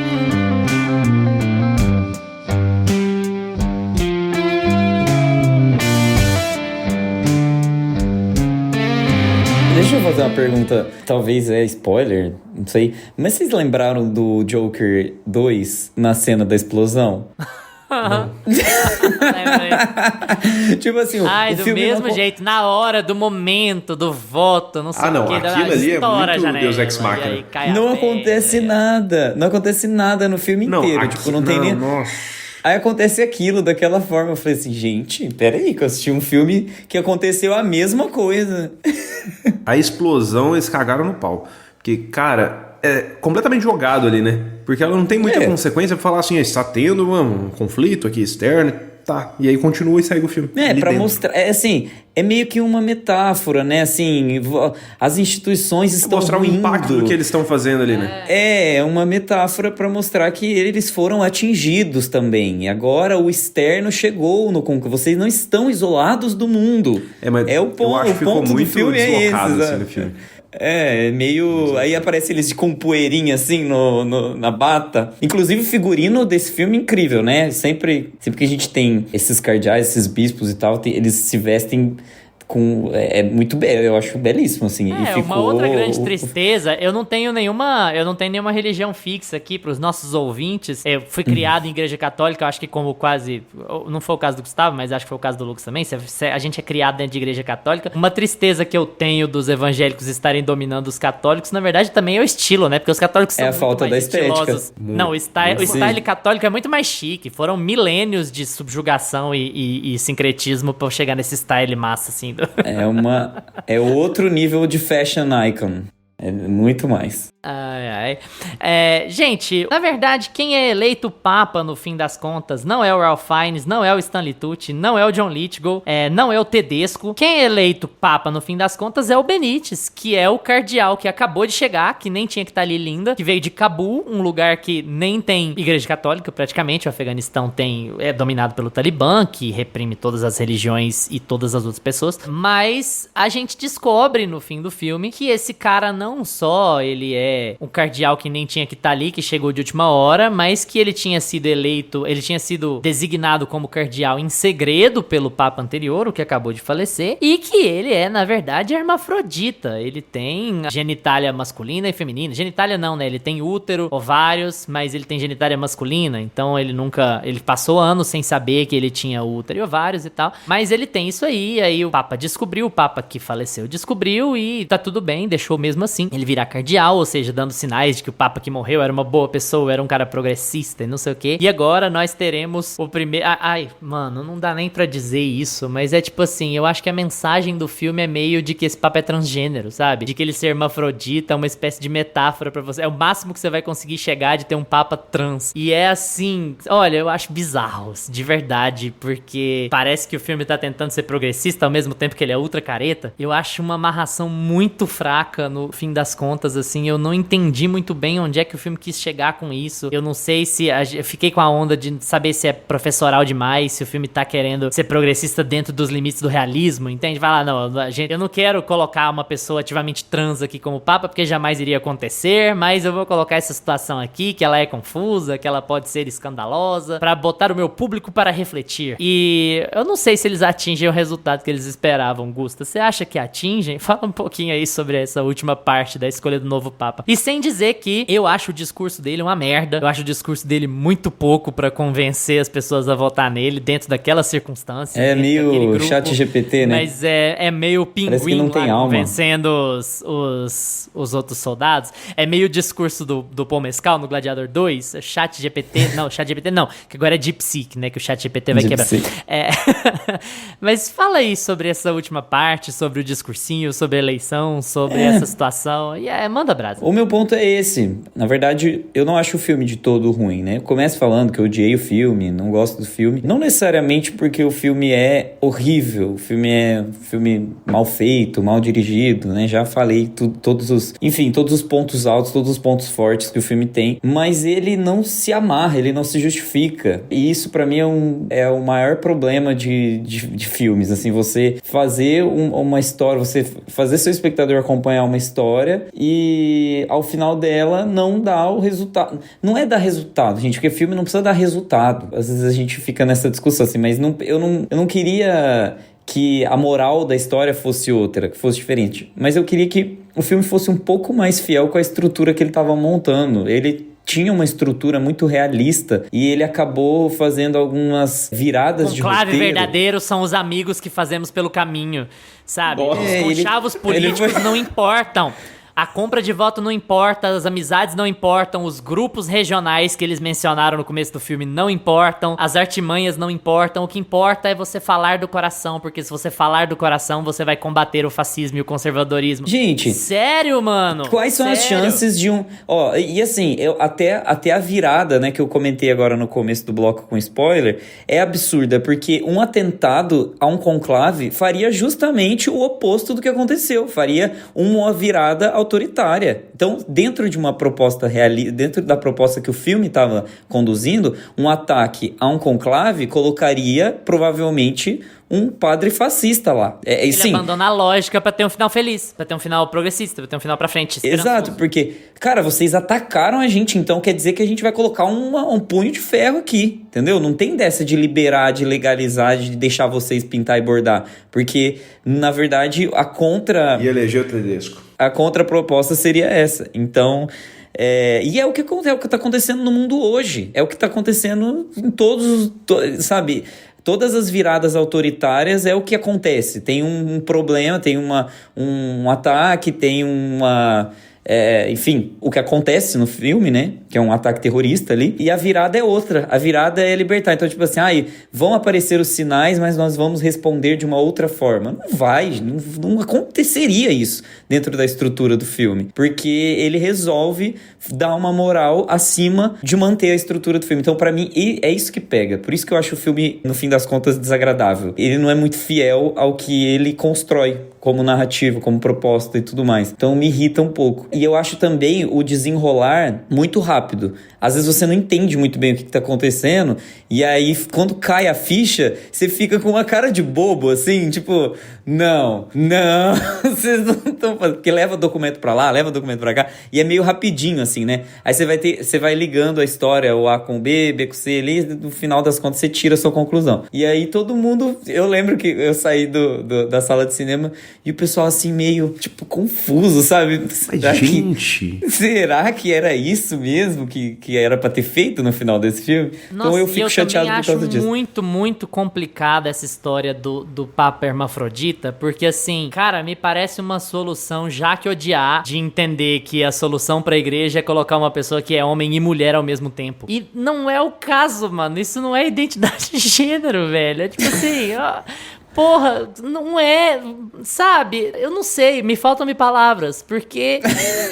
Deixa eu fazer uma pergunta, talvez é spoiler, não sei. Mas vocês lembraram do Joker 2 na cena da explosão? Tipo assim, o do filme mesmo jeito, na hora do momento, do voto, não sei o que. Aquilo ali é muito Deus Ex Machina. Não acontece nada, não acontece nada no filme inteiro. Tipo, não tem nem... Nossa. Aí acontece aquilo daquela forma. Eu falei assim, gente, peraí, que eu assisti um filme que aconteceu a mesma coisa. A explosão, eles cagaram no pau. Porque, cara, é completamente jogado ali, né? Porque ela não tem muita consequência pra falar assim, está tendo um conflito aqui externo, tá. E aí continua e segue o filme. Pra dentro. Mostrar, assim, é meio que uma metáfora, né? Assim, as instituições estão mostrar ruindo. O impacto do que eles estão fazendo ali, né? É uma metáfora pra mostrar que eles foram atingidos também. Agora o externo chegou no concurso. Vocês não estão isolados do mundo. Mas o ponto do filme é esse. Assim, no filme. Meio... Aí aparece eles com poeirinha, assim, na bata. Inclusive, o figurino desse filme é incrível, né? Sempre que a gente tem esses cardeais, esses bispos e tal, eles se vestem... muito belo, eu acho belíssimo, assim. E ficou... uma outra grande tristeza, eu não tenho nenhuma religião fixa aqui pros nossos ouvintes. Eu fui criado em igreja católica, eu acho que como quase... Não foi o caso do Gustavo, mas acho que foi o caso do Lucas também. A gente é criado dentro de igreja católica. Uma tristeza que eu tenho dos evangélicos estarem dominando os católicos, na verdade, também é o estilo, né? Porque os católicos são a falta da estética. Não, o style católico é muito mais chique. Foram milênios de subjugação e sincretismo pra chegar nesse style massa, assim, É outro nível de fashion icon. É muito mais. Ai, ai. Gente, na verdade, quem é eleito Papa no fim das contas não é o Ralph Fiennes, não é o Stanley Tucci, não é o John Lithgow, não é o Tedesco. Quem é eleito Papa no fim das contas é o Benítez, que é o cardeal que acabou de chegar, que nem tinha que estar ali linda, que veio de Cabul, um lugar que nem tem igreja católica praticamente. O Afeganistão é dominado pelo Talibã, que reprime todas as religiões e todas as outras pessoas. Mas a gente descobre no fim do filme que esse cara não só ele é um cardeal que nem tinha que estar ali, que chegou de última hora, mas que ele tinha sido eleito, ele tinha sido designado como cardeal em segredo pelo Papa anterior, o que acabou de falecer, e que ele é, na verdade, hermafrodita. Ele tem genitália masculina e feminina. Genitália não, né? Ele tem útero, ovários, mas ele tem genitália masculina, então ele passou anos sem saber que ele tinha útero e ovários e tal, mas ele tem isso aí o Papa descobriu, o Papa que faleceu descobriu e tá tudo bem, deixou mesmo assim ele virar cardeal, ou seja, dando sinais de que o Papa que morreu era uma boa pessoa, era um cara progressista e não sei o quê. E agora nós teremos o primeiro... Ai, mano, não dá nem pra dizer isso, mas é tipo assim, eu acho que a mensagem do filme é meio de que esse Papa é transgênero, sabe? De que ele ser hermafrodita é uma espécie de metáfora pra você. É o máximo que você vai conseguir chegar de ter um Papa trans. E é assim, olha, eu acho bizarro, de verdade, porque parece que o filme tá tentando ser progressista ao mesmo tempo que ele é ultra careta. Eu acho uma amarração muito fraca no fim das contas, assim, eu não entendi muito bem onde é que o filme quis chegar com isso. Eu não sei se... Eu fiquei com a onda de saber se é professoral demais, se o filme tá querendo ser progressista dentro dos limites do realismo, entende? Vai lá, não, gente, eu não quero colocar uma pessoa ativamente trans aqui como Papa, porque jamais iria acontecer, mas eu vou colocar essa situação aqui, que ela é confusa, que ela pode ser escandalosa, pra botar o meu público para refletir. E eu não sei se eles atingem o resultado que eles esperavam, Gusta. Você acha que atingem? Fala um pouquinho aí sobre essa última parte da escolha do novo Papa. E sem dizer que eu acho o discurso dele uma merda. Eu acho o discurso dele muito pouco pra convencer as pessoas a votar nele dentro daquelas circunstâncias. É meio chat GPT, né? Mas é meio pinguim lá convencendo os outros soldados. É meio o discurso do Paul Mescal no Gladiador 2. Chat GPT não, que agora é DeepSeek, né? Que o chat GPT vai quebrar. Mas fala aí sobre essa última parte, sobre o discursinho, sobre a eleição, sobre essa situação. E manda brasa. O meu ponto é esse. Na verdade, eu não acho o filme de todo ruim, né? Eu começo falando que eu odiei o filme, não gosto do filme. Não necessariamente porque o filme é horrível, o filme é mal feito, mal dirigido, né? Já falei todos os pontos altos, todos os pontos fortes que o filme tem, mas ele não se amarra, ele não se justifica. E isso pra mim é o maior problema de filmes, assim, você fazer uma história, você fazer seu espectador acompanhar uma história e ao final dela não dá o resultado. Não é dar resultado, gente, porque filme não precisa dar resultado. Às vezes a gente fica nessa discussão assim, mas eu não queria que a moral da história fosse outra, que fosse diferente. Mas eu queria que o filme fosse um pouco mais fiel com a estrutura que ele estava montando. Ele tinha uma estrutura muito realista e ele acabou fazendo algumas viradas de roteiro. Conclave verdadeiro são os amigos que fazemos pelo caminho, sabe? Os conchavos políticos não importam. A compra de voto não importa, as amizades não importam, os grupos regionais que eles mencionaram no começo do filme não importam, as artimanhas não importam, o que importa é você falar do coração, porque se você falar do coração, você vai combater o fascismo e o conservadorismo. Gente... Sério, mano? Quais são as chances de um... Ó, e assim, até a virada, né, que eu comentei agora no começo do bloco com spoiler, é absurda, porque um atentado a um conclave faria justamente o oposto do que aconteceu, faria uma virada autoritária. Então, dentro de uma proposta dentro da proposta que o filme estava conduzindo, um ataque a um conclave colocaria provavelmente um padre fascista lá. Ele abandona a lógica pra ter um final feliz, pra ter um final progressista, pra ter um final pra frente. Exato, porque, cara, vocês atacaram a gente, então quer dizer que a gente vai colocar um punho de ferro aqui, entendeu? Não tem dessa de liberar, de legalizar, de deixar vocês pintar e bordar, porque, na verdade, E elegeu o Tedesco. A contraproposta seria essa. Então... e é o que está acontecendo no mundo hoje. É o que está acontecendo em sabe... Todas as viradas autoritárias é o que acontece. Tem um problema, tem um ataque, tem uma enfim, o que acontece no filme, né? Que é um ataque terrorista ali. E a virada é outra. A virada é libertar. Então, tipo assim, vão aparecer os sinais, mas nós vamos responder de uma outra forma. Não vai, não aconteceria isso dentro da estrutura do filme. Porque ele resolve dar uma moral acima de manter a estrutura do filme. Então, pra mim, é isso que pega. Por isso que eu acho o filme, no fim das contas, desagradável. Ele não é muito fiel ao que ele constrói como narrativa, como proposta e tudo mais. Então me irrita um pouco. E eu acho também o desenrolar muito rápido. Às vezes você não entende muito bem o que tá acontecendo, e aí quando cai a ficha, você fica com uma cara de bobo, assim, tipo, não, vocês não estão fazendo. Porque leva documento pra lá, leva documento pra cá, e é meio rapidinho, assim, né? Aí você vai ligando a história, o A com o B, B com o C ali, e no final das contas você tira a sua conclusão. E aí todo mundo, eu lembro que eu saí da sala de cinema e o pessoal assim meio, tipo, confuso, sabe? Será que era isso mesmo que era pra ter feito no final desse filme? Nossa, então eu fico chateado por causa disso. Eu acho muito, muito complicada essa história do Papa Hermafrodita, porque assim, cara, me parece uma solução, já que odiar, de entender que a solução pra igreja é colocar uma pessoa que é homem e mulher ao mesmo tempo. E não é o caso, mano. Isso não é identidade de gênero, velho. É tipo assim, ó... Porra, não é, sabe? Eu não sei, me faltam-me palavras, porque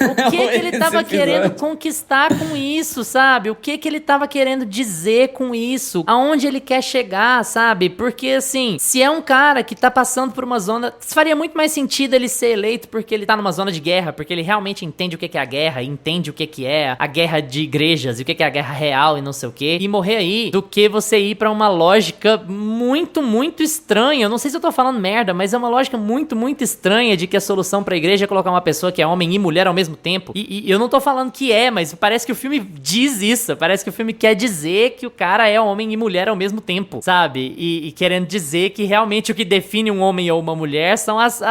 o que ele tava querendo conquistar com isso, sabe? O que ele tava querendo dizer com isso? Aonde ele quer chegar, sabe? Porque, assim, se é um cara que tá passando por uma zona... Faria muito mais sentido ele ser eleito porque ele tá numa zona de guerra, porque ele realmente entende o que é a guerra, entende o que é a guerra de igrejas, e o que é a guerra real e não sei o quê, e morrer aí, do que você ir pra uma lógica muito, muito estranha. Eu não sei se eu tô falando merda, mas é uma lógica muito, muito estranha de que a solução pra igreja é colocar uma pessoa que é homem e mulher ao mesmo tempo. E eu não tô falando que mas parece que o filme diz isso. Parece que o filme quer dizer que o cara é homem e mulher ao mesmo tempo, sabe? E querendo dizer que realmente o que define um homem ou uma mulher são as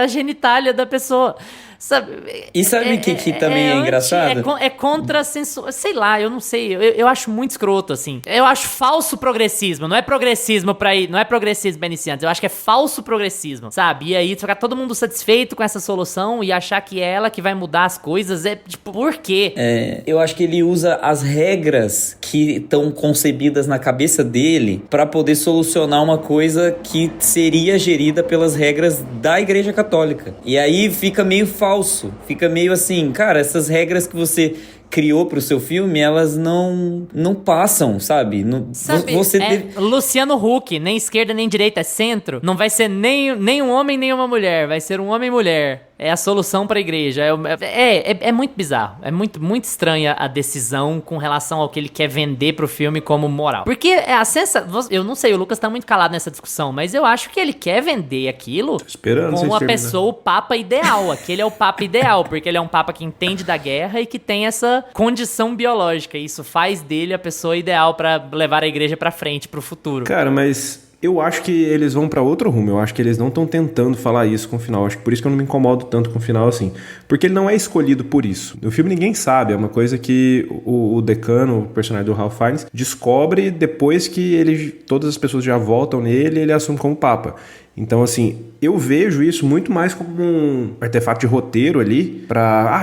genitália da pessoa. Sabe, e sabe o que também é engraçado? É contra-sensual. Sei lá, eu não sei. Eu acho muito escroto, assim. Eu acho falso progressismo. Não é progressismo pra ir. Não é progressismo pra iniciantes. Eu acho que é falso progressismo, sabe? E aí ficar todo mundo satisfeito com essa solução e achar que é ela que vai mudar as coisas. É tipo, por quê? Eu acho que ele usa as regras que estão concebidas na cabeça dele pra poder solucionar uma coisa que seria gerida pelas regras da Igreja Católica. E aí fica meio falso. Fica meio assim, cara, essas regras que você criou pro seu filme, elas não passam, sabe? Luciano Huck, nem esquerda nem direita, é centro. Não vai ser nem um homem nem uma mulher, vai ser um homem e mulher. É a solução pra igreja. É muito bizarro. É muito, muito estranha a decisão com relação ao que ele quer vender pro filme como moral. Porque eu não sei, o Lucas tá muito calado nessa discussão, mas eu acho que ele quer vender aquilo como a pessoa, o papa ideal. Aquele é o papa ideal, porque ele é um papa que entende da guerra e que tem essa condição biológica. E isso faz dele a pessoa ideal pra levar a igreja pra frente, pro futuro. Cara, mas... eu acho que eles vão pra outro rumo. Eu acho que eles não estão tentando falar isso com o final. Acho que por isso que eu não me incomodo tanto com o final assim. Porque ele não é escolhido por isso. No filme ninguém sabe. É uma coisa que o decano, o personagem do Ralph Fiennes, descobre depois que todas as pessoas já votam nele e ele assume como papa. Então, assim, eu vejo isso muito mais como um artefato de roteiro ali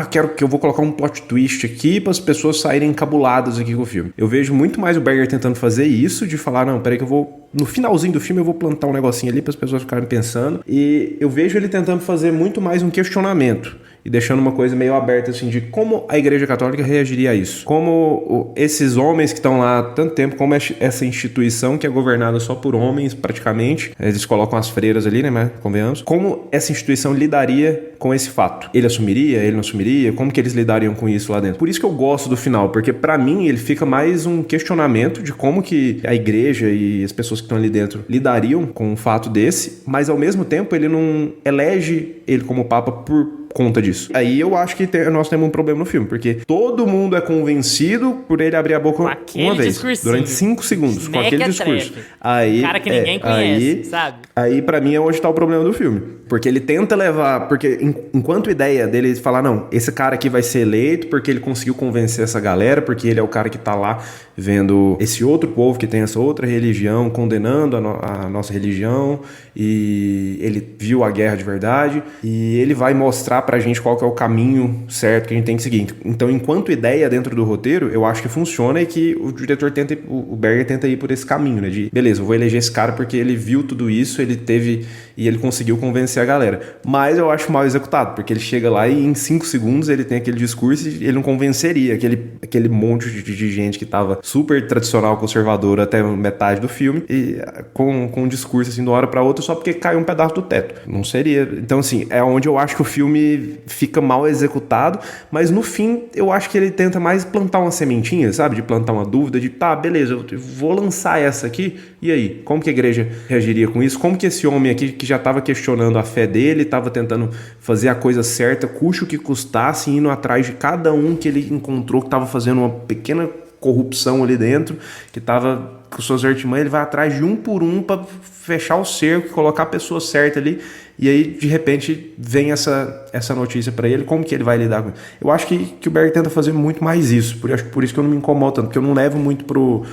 quero que eu vou colocar um plot twist aqui para as pessoas saírem encabuladas aqui com o filme. Eu vejo muito mais o Berger tentando fazer isso, de falar, não, peraí que eu vou... no finalzinho do filme eu vou plantar um negocinho ali para as pessoas ficarem pensando. E eu vejo ele tentando fazer muito mais um questionamento e deixando uma coisa meio aberta, assim, de como a Igreja Católica reagiria a isso. Como esses homens que estão lá há tanto tempo, como essa instituição que é governada só por homens, praticamente, eles colocam as freiras ali, né, mas convenhamos, como essa instituição lidaria com esse fato? Ele assumiria? Ele não assumiria? Como que eles lidariam com isso lá dentro? Por isso que eu gosto do final, porque pra mim ele fica mais um questionamento de como que a igreja e as pessoas que estão ali dentro lidariam com um fato desse, mas ao mesmo tempo ele não elege ele como papa por conta disso. Aí eu acho que nós temos um problema no filme, porque todo mundo é convencido por ele abrir a boca uma vez, durante 5 segundos, com aquele discurso. Aí, cara que ninguém conhece, sabe? Aí pra mim é onde tá o problema do filme, porque ele tenta levar, porque enquanto a ideia dele falar, não, esse cara aqui vai ser eleito porque ele conseguiu convencer essa galera, porque ele é o cara que tá lá vendo esse outro povo que tem essa outra religião, condenando a nossa religião, e ele viu a guerra de verdade, e ele vai mostrar mostrar pra gente qual que é o caminho certo que a gente tem que seguir. Então, enquanto ideia dentro do roteiro, eu acho que funciona e que o diretor tenta, o Berger tenta ir por esse caminho, né? De, beleza, eu vou eleger esse cara porque ele viu tudo isso, ele teve e ele conseguiu convencer a galera. Mas eu acho mal executado, porque ele chega lá e em 5 segundos ele tem aquele discurso e ele não convenceria aquele monte de gente que tava super tradicional, conservador até metade do filme, e com um discurso assim de uma hora pra outra só porque caiu um pedaço do teto. Não seria. Então, assim, é onde eu acho que o filme fica mal executado, mas no fim eu acho que ele tenta mais plantar uma sementinha, sabe? De plantar uma dúvida, de tá, beleza, eu vou lançar essa aqui, e aí? Como que a igreja reagiria com isso? Como que esse homem aqui, que já estava questionando a fé dele, estava tentando fazer a coisa certa, custe o que custasse, indo atrás de cada um que ele encontrou que estava fazendo uma pequena corrupção ali dentro, que estava com suas artimanhas, ele vai atrás de um por um para fechar o cerco, colocar a pessoa certa ali, e aí de repente vem essa notícia para ele, como que ele vai lidar com isso? Eu acho que o Berger tenta fazer muito mais isso, por isso que eu não me incomodo tanto, porque eu não levo muito pro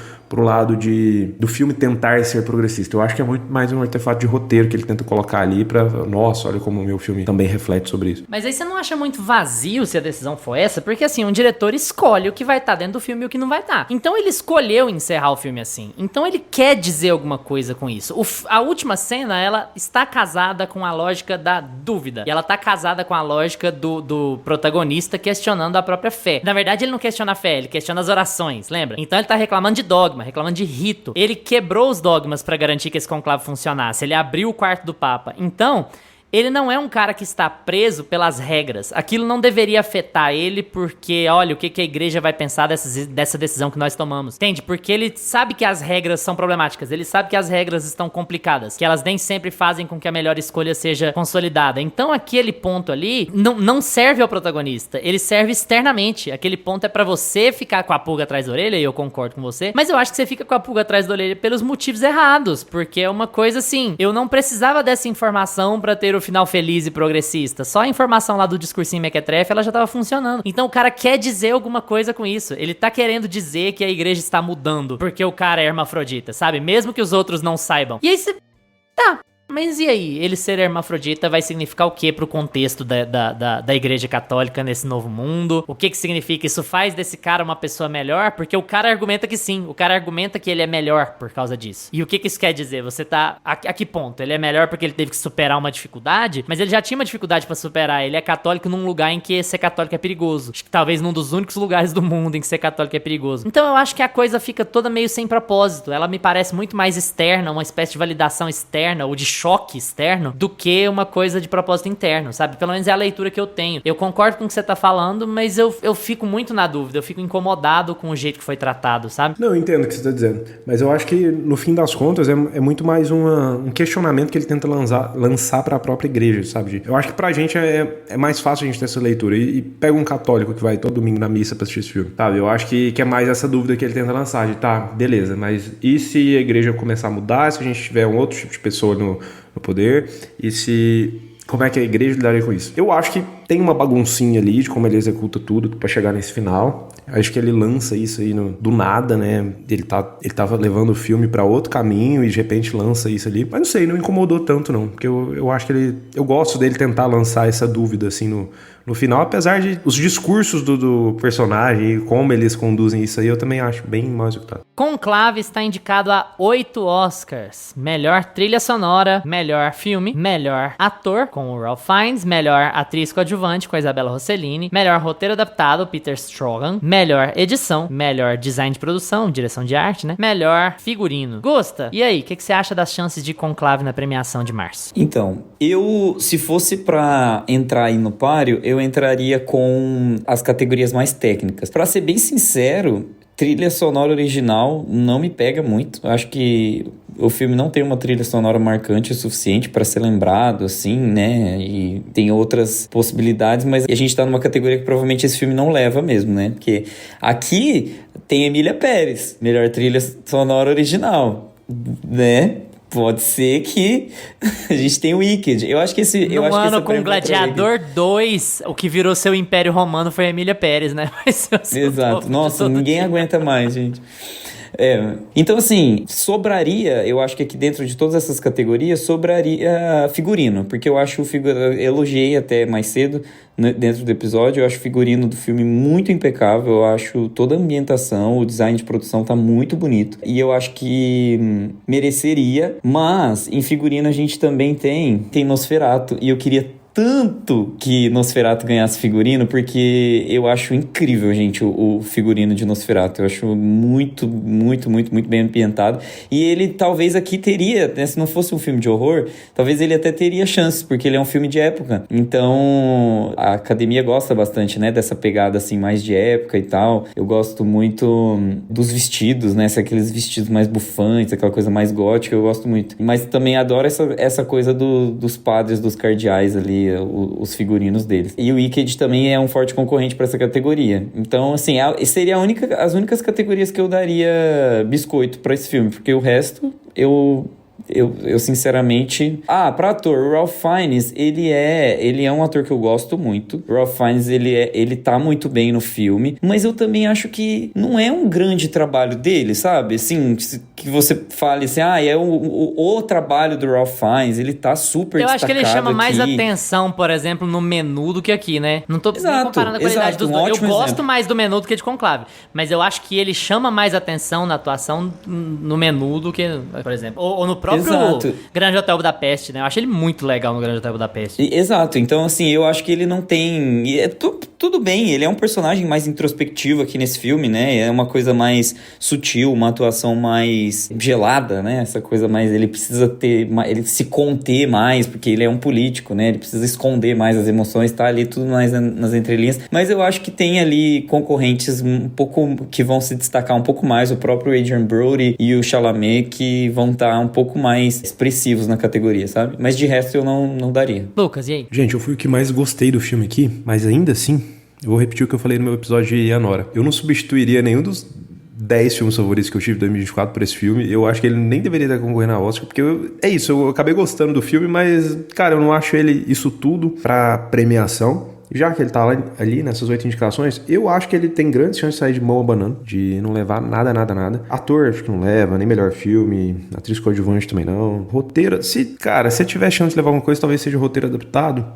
lado do filme tentar ser progressista. Eu acho que é muito mais um artefato de roteiro que ele tenta colocar ali pra, nossa, olha como o meu filme também reflete sobre isso. Mas aí você não acha muito vazio se a decisão for essa? Porque assim, um diretor escolhe o que vai estar dentro do filme e o que não vai estar. Então ele escolheu encerrar o filme assim. Então ele quer dizer alguma coisa com isso. A última cena, ela está casada com a lógica da dúvida. E ela está casada com a lógica do protagonista questionando a própria fé. Na verdade, ele não questiona a fé, ele questiona as orações, lembra? Então ele tá reclamando de dogma, reclamando de rito. Ele quebrou os dogmas para garantir que esse conclave funcionasse. Ele abriu o quarto do Papa. Então, ele não é um cara que está preso pelas regras. Aquilo não deveria afetar ele porque, olha, o que a igreja vai pensar dessa decisão que nós tomamos. Entende? Porque ele sabe que as regras são problemáticas. Ele sabe que as regras estão complicadas. Que elas nem sempre fazem com que a melhor escolha seja consolidada. Então, aquele ponto ali não serve ao protagonista. Ele serve externamente. Aquele ponto é pra você ficar com a pulga atrás da orelha, e eu concordo com você. Mas eu acho que você fica com a pulga atrás da orelha pelos motivos errados. Porque é uma coisa assim, eu não precisava dessa informação pra ter o final feliz e progressista. Só a informação lá do discursinho mequetrefe, ela já tava funcionando. Então o cara quer dizer alguma coisa com isso. Ele tá querendo dizer que a igreja está mudando porque o cara é hermafrodita, sabe? Mesmo que os outros não saibam. E aí você... Tá... Mas e aí? Ele ser hermafrodita vai significar o que pro contexto da igreja católica nesse novo mundo? O que significa? Isso faz desse cara uma pessoa melhor? Porque o cara argumenta que sim. O cara argumenta que ele é melhor por causa disso. E o que isso quer dizer? Você tá... A que ponto? Ele é melhor porque ele teve que superar uma dificuldade? Mas ele já tinha uma dificuldade pra superar. Ele é católico num lugar em que ser católico é perigoso. Acho que talvez num dos únicos lugares do mundo em que ser católico é perigoso. Então eu acho que a coisa fica toda meio sem propósito. Ela me parece muito mais externa, uma espécie de validação externa ou de choque externo do que uma coisa de propósito interno, sabe? Pelo menos é a leitura que eu tenho. Eu concordo com o que você tá falando, mas eu fico muito na dúvida, eu fico incomodado com o jeito que foi tratado, sabe? Não, eu entendo o que você tá dizendo, mas eu acho que no fim das contas é muito mais um questionamento que ele tenta lançar pra própria igreja, sabe? Eu acho que pra gente é mais fácil a gente ter essa leitura e pega um católico que vai todo domingo na missa pra assistir esse filme, sabe? Eu acho que é mais essa dúvida que ele tenta lançar, de tá, beleza, mas e se a igreja começar a mudar, se a gente tiver um outro tipo de pessoa no poder, e como é que a igreja lidaria com isso? Eu acho que tem uma baguncinha ali de como ele executa tudo pra chegar nesse final. Acho que ele lança isso aí do nada, né? Ele tava levando o filme pra outro caminho e de repente lança isso ali. Mas não sei, não incomodou tanto não, porque eu acho que eu gosto dele tentar lançar essa dúvida assim no final, apesar de os discursos do personagem e como eles conduzem isso aí, eu também acho bem mal executado. Conclave está indicado a 8 Oscars. Melhor trilha sonora, melhor filme, melhor ator, com o Ralph Fiennes, melhor atriz coadjuvante, com a Isabella Rossellini, melhor roteiro adaptado, Peter Straughan, melhor edição, melhor design de produção, direção de arte, né? Melhor figurino. Gusta, e aí, o que você acha das chances de Conclave na premiação de março? Então, se fosse pra entrar aí no páreo, eu entraria com as categorias mais técnicas. Pra ser bem sincero, trilha sonora original não me pega muito. Eu acho que o filme não tem uma trilha sonora marcante o suficiente para ser lembrado, assim, né? E tem outras possibilidades, mas a gente tá numa categoria que provavelmente esse filme não leva mesmo, né? Porque aqui tem Emília Pérez, melhor trilha sonora original, né? Pode ser que a gente tenha o Wicked. Eu acho que esse... No ano com Gladiador 2, o que virou seu Império Romano foi a Emília Pérez, né? Exato. Nossa, ninguém aguenta mais, gente. Então assim, sobraria, eu acho que aqui dentro de todas essas categorias, sobraria figurino, porque eu acho eu elogiei até mais cedo, né, dentro do episódio, eu acho o figurino do filme muito impecável, eu acho toda a ambientação, o design de produção tá muito bonito, e eu acho que mereceria, mas em figurino a gente também tem Nosferatu, e eu queria tanto que Nosferatu ganhasse figurino, porque eu acho incrível, gente, o figurino de Nosferatu. Eu acho muito, muito, muito, muito bem ambientado. E ele talvez aqui teria, né, se não fosse um filme de horror, talvez ele até teria chances, porque ele é um filme de época. Então, a academia gosta bastante, né, dessa pegada assim, mais de época e tal. Eu gosto muito dos vestidos, né, aqueles vestidos mais bufantes, aquela coisa mais gótica, eu gosto muito. Mas também adoro essa coisa dos padres, dos cardeais ali, os figurinos deles. E o Wicked também é um forte concorrente para essa categoria. Então, assim, seria as únicas categorias que eu daria biscoito para esse filme, porque o resto, eu sinceramente... pra ator, o Ralph Fiennes, ele é um ator que eu gosto muito. O Ralph Fiennes, ele tá muito bem no filme, mas eu também acho que não é um grande trabalho dele, sabe? Assim, que você fale assim, é o trabalho do Ralph Fiennes, ele tá super destacado. Eu acho que ele chama aqui. mais atenção, por exemplo, no Menu do que aqui, né? Não tô nem comparando a qualidade dos dois. Eu gosto mais do Menu do que de Conclave, mas eu acho que ele chama mais atenção na atuação no Menu do que, por exemplo, ou no próprio Grande Hotel Budapeste, né? Eu acho ele muito legal no Grande Hotel Budapeste. Exato. Então, assim, eu acho que ele não tem... Tudo bem, ele é um personagem mais introspectivo aqui nesse filme, né? É uma coisa mais sutil, uma atuação mais gelada, né? Essa coisa mais... Ele precisa ele se conter mais, porque ele é um político, né? Ele precisa esconder mais as emoções, tá ali tudo mais nas entrelinhas. Mas eu acho que tem ali concorrentes um pouco... que vão se destacar um pouco mais. O próprio Adrien Brody e o Chalamet, que vão estar um pouco mais expressivos na categoria, sabe? Mas de resto eu não daria. Lucas, e aí? Gente, eu fui o que mais gostei do filme aqui, mas ainda assim, eu vou repetir o que eu falei no meu episódio de Anora. Eu não substituiria nenhum dos 10 filmes favoritos que eu tive em 2024 por esse filme. Eu acho que ele nem deveria estar concorrendo a Oscar, porque eu acabei gostando do filme, mas, cara, eu não acho ele isso tudo pra premiação. Já que ele tá ali nessas 8 indicações, eu acho que ele tem grandes chances de sair de mão abanando, de não levar nada. Ator, acho que não leva, nem melhor filme. Atriz coadjuvante também não. Roteiro, se tiver chance de levar alguma coisa, talvez seja roteiro adaptado.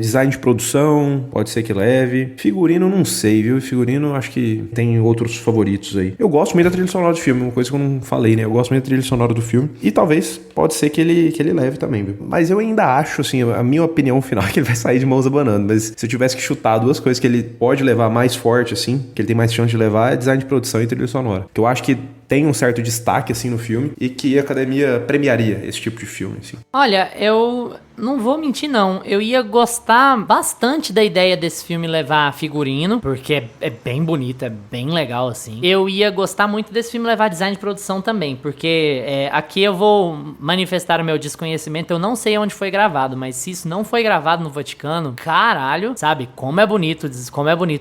Design de produção, pode ser que leve. Figurino, não sei, viu? Figurino, acho que tem outros favoritos aí. Eu gosto muito da trilha sonora do filme, uma coisa que eu não falei, né? Eu gosto muito da trilha sonora do filme. E talvez, pode ser que ele leve também, viu? Mas eu ainda acho, assim, a minha opinião final é que ele vai sair de mãos abanando. Mas se eu tivesse que chutar duas coisas que ele pode levar mais forte, assim, que ele tem mais chance de levar, é design de produção e trilha sonora. Que eu acho que tem um certo destaque, assim, no filme e que a academia premiaria esse tipo de filme, assim. Olha, eu não vou mentir, não. Eu ia gostar bastante da ideia desse filme levar figurino, porque é bem bonito, é bem legal, assim. Eu ia gostar muito desse filme levar design de produção também, porque aqui eu vou manifestar o meu desconhecimento. Eu não sei onde foi gravado, mas se isso não foi gravado no Vaticano, caralho, sabe? Como é bonito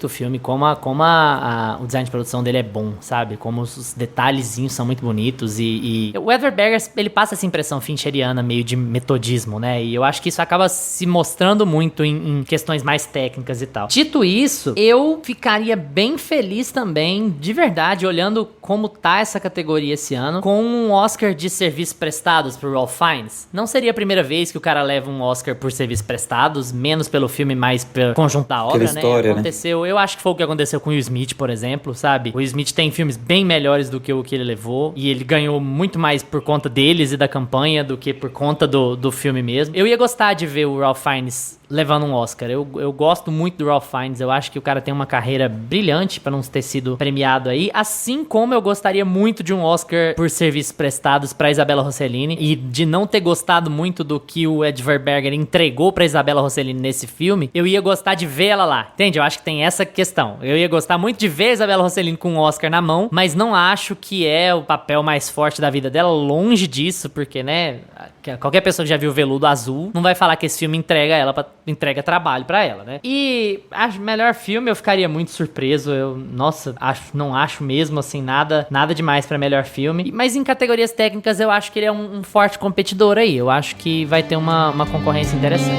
o filme, como o design de produção dele é bom, sabe? Como os detalhezinhos são muito bonitos e o Edward Berger, ele passa essa impressão fincheriana meio de metodismo, né? E eu acho que isso acaba se mostrando muito em questões mais técnicas e tal. Dito isso, eu ficaria bem feliz também, de verdade, olhando como tá essa categoria esse ano, com um Oscar de serviços prestados pro Ralph Fiennes. Não seria a primeira vez que o cara leva um Oscar por serviços prestados, menos pelo filme, mais pelo conjunto da obra, história, né? Aconteceu, eu acho que foi o que aconteceu com o Will Smith, por exemplo, sabe? O Will Smith tem filmes bem melhores do que o que ele levou, e ele ganhou muito mais por conta deles e da campanha do que por conta do filme mesmo. Eu ia gostar de ver o Ralph Fiennes levando um Oscar. Eu gosto muito do Ralph Fiennes, eu acho que o cara tem uma carreira brilhante pra não ter sido premiado aí, assim como eu gostaria muito de um Oscar por serviços prestados pra Isabella Rossellini, e de não ter gostado muito do que o Edward Berger entregou pra Isabella Rossellini nesse filme, eu ia gostar de ver ela lá, entende? Eu acho que tem essa questão. Eu ia gostar muito de ver a Isabella Rossellini com um Oscar na mão, mas não acho que é o papel mais forte da vida dela, longe disso, porque, né, qualquer pessoa que já viu Veludo Azul não vai falar que esse filme entrega trabalho pra ela, né? E acho melhor filme, eu ficaria muito surpreso. Não acho mesmo, assim, nada demais pra melhor filme. Mas em categorias técnicas, eu acho que ele é um forte competidor aí. Eu acho que vai ter uma concorrência interessante.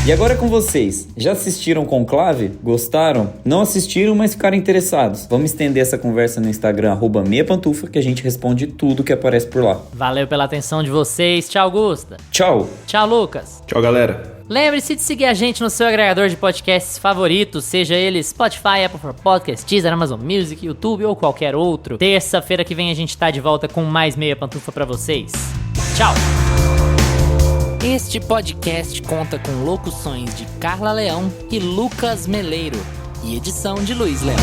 E agora é com vocês. Já assistiram Conclave? Gostaram? Não assistiram, mas ficaram interessados? Vamos estender essa conversa no Instagram, @meiapantufa, que a gente responde tudo que aparece por lá. Valeu pela atenção de vocês. Tchau, Gusta. Tchau! Tchau, Lucas. Tchau, galera. Lembre-se de seguir a gente no seu agregador de podcasts favorito, seja ele Spotify, Apple for Podcasts, Deezer, Amazon Music, YouTube ou qualquer outro. Terça-feira que vem a gente tá de volta com mais Meia Pantufa pra vocês. Tchau! Este podcast conta com locuções de Carla Leão e Lucas Meleiro e edição de Luiz Leão.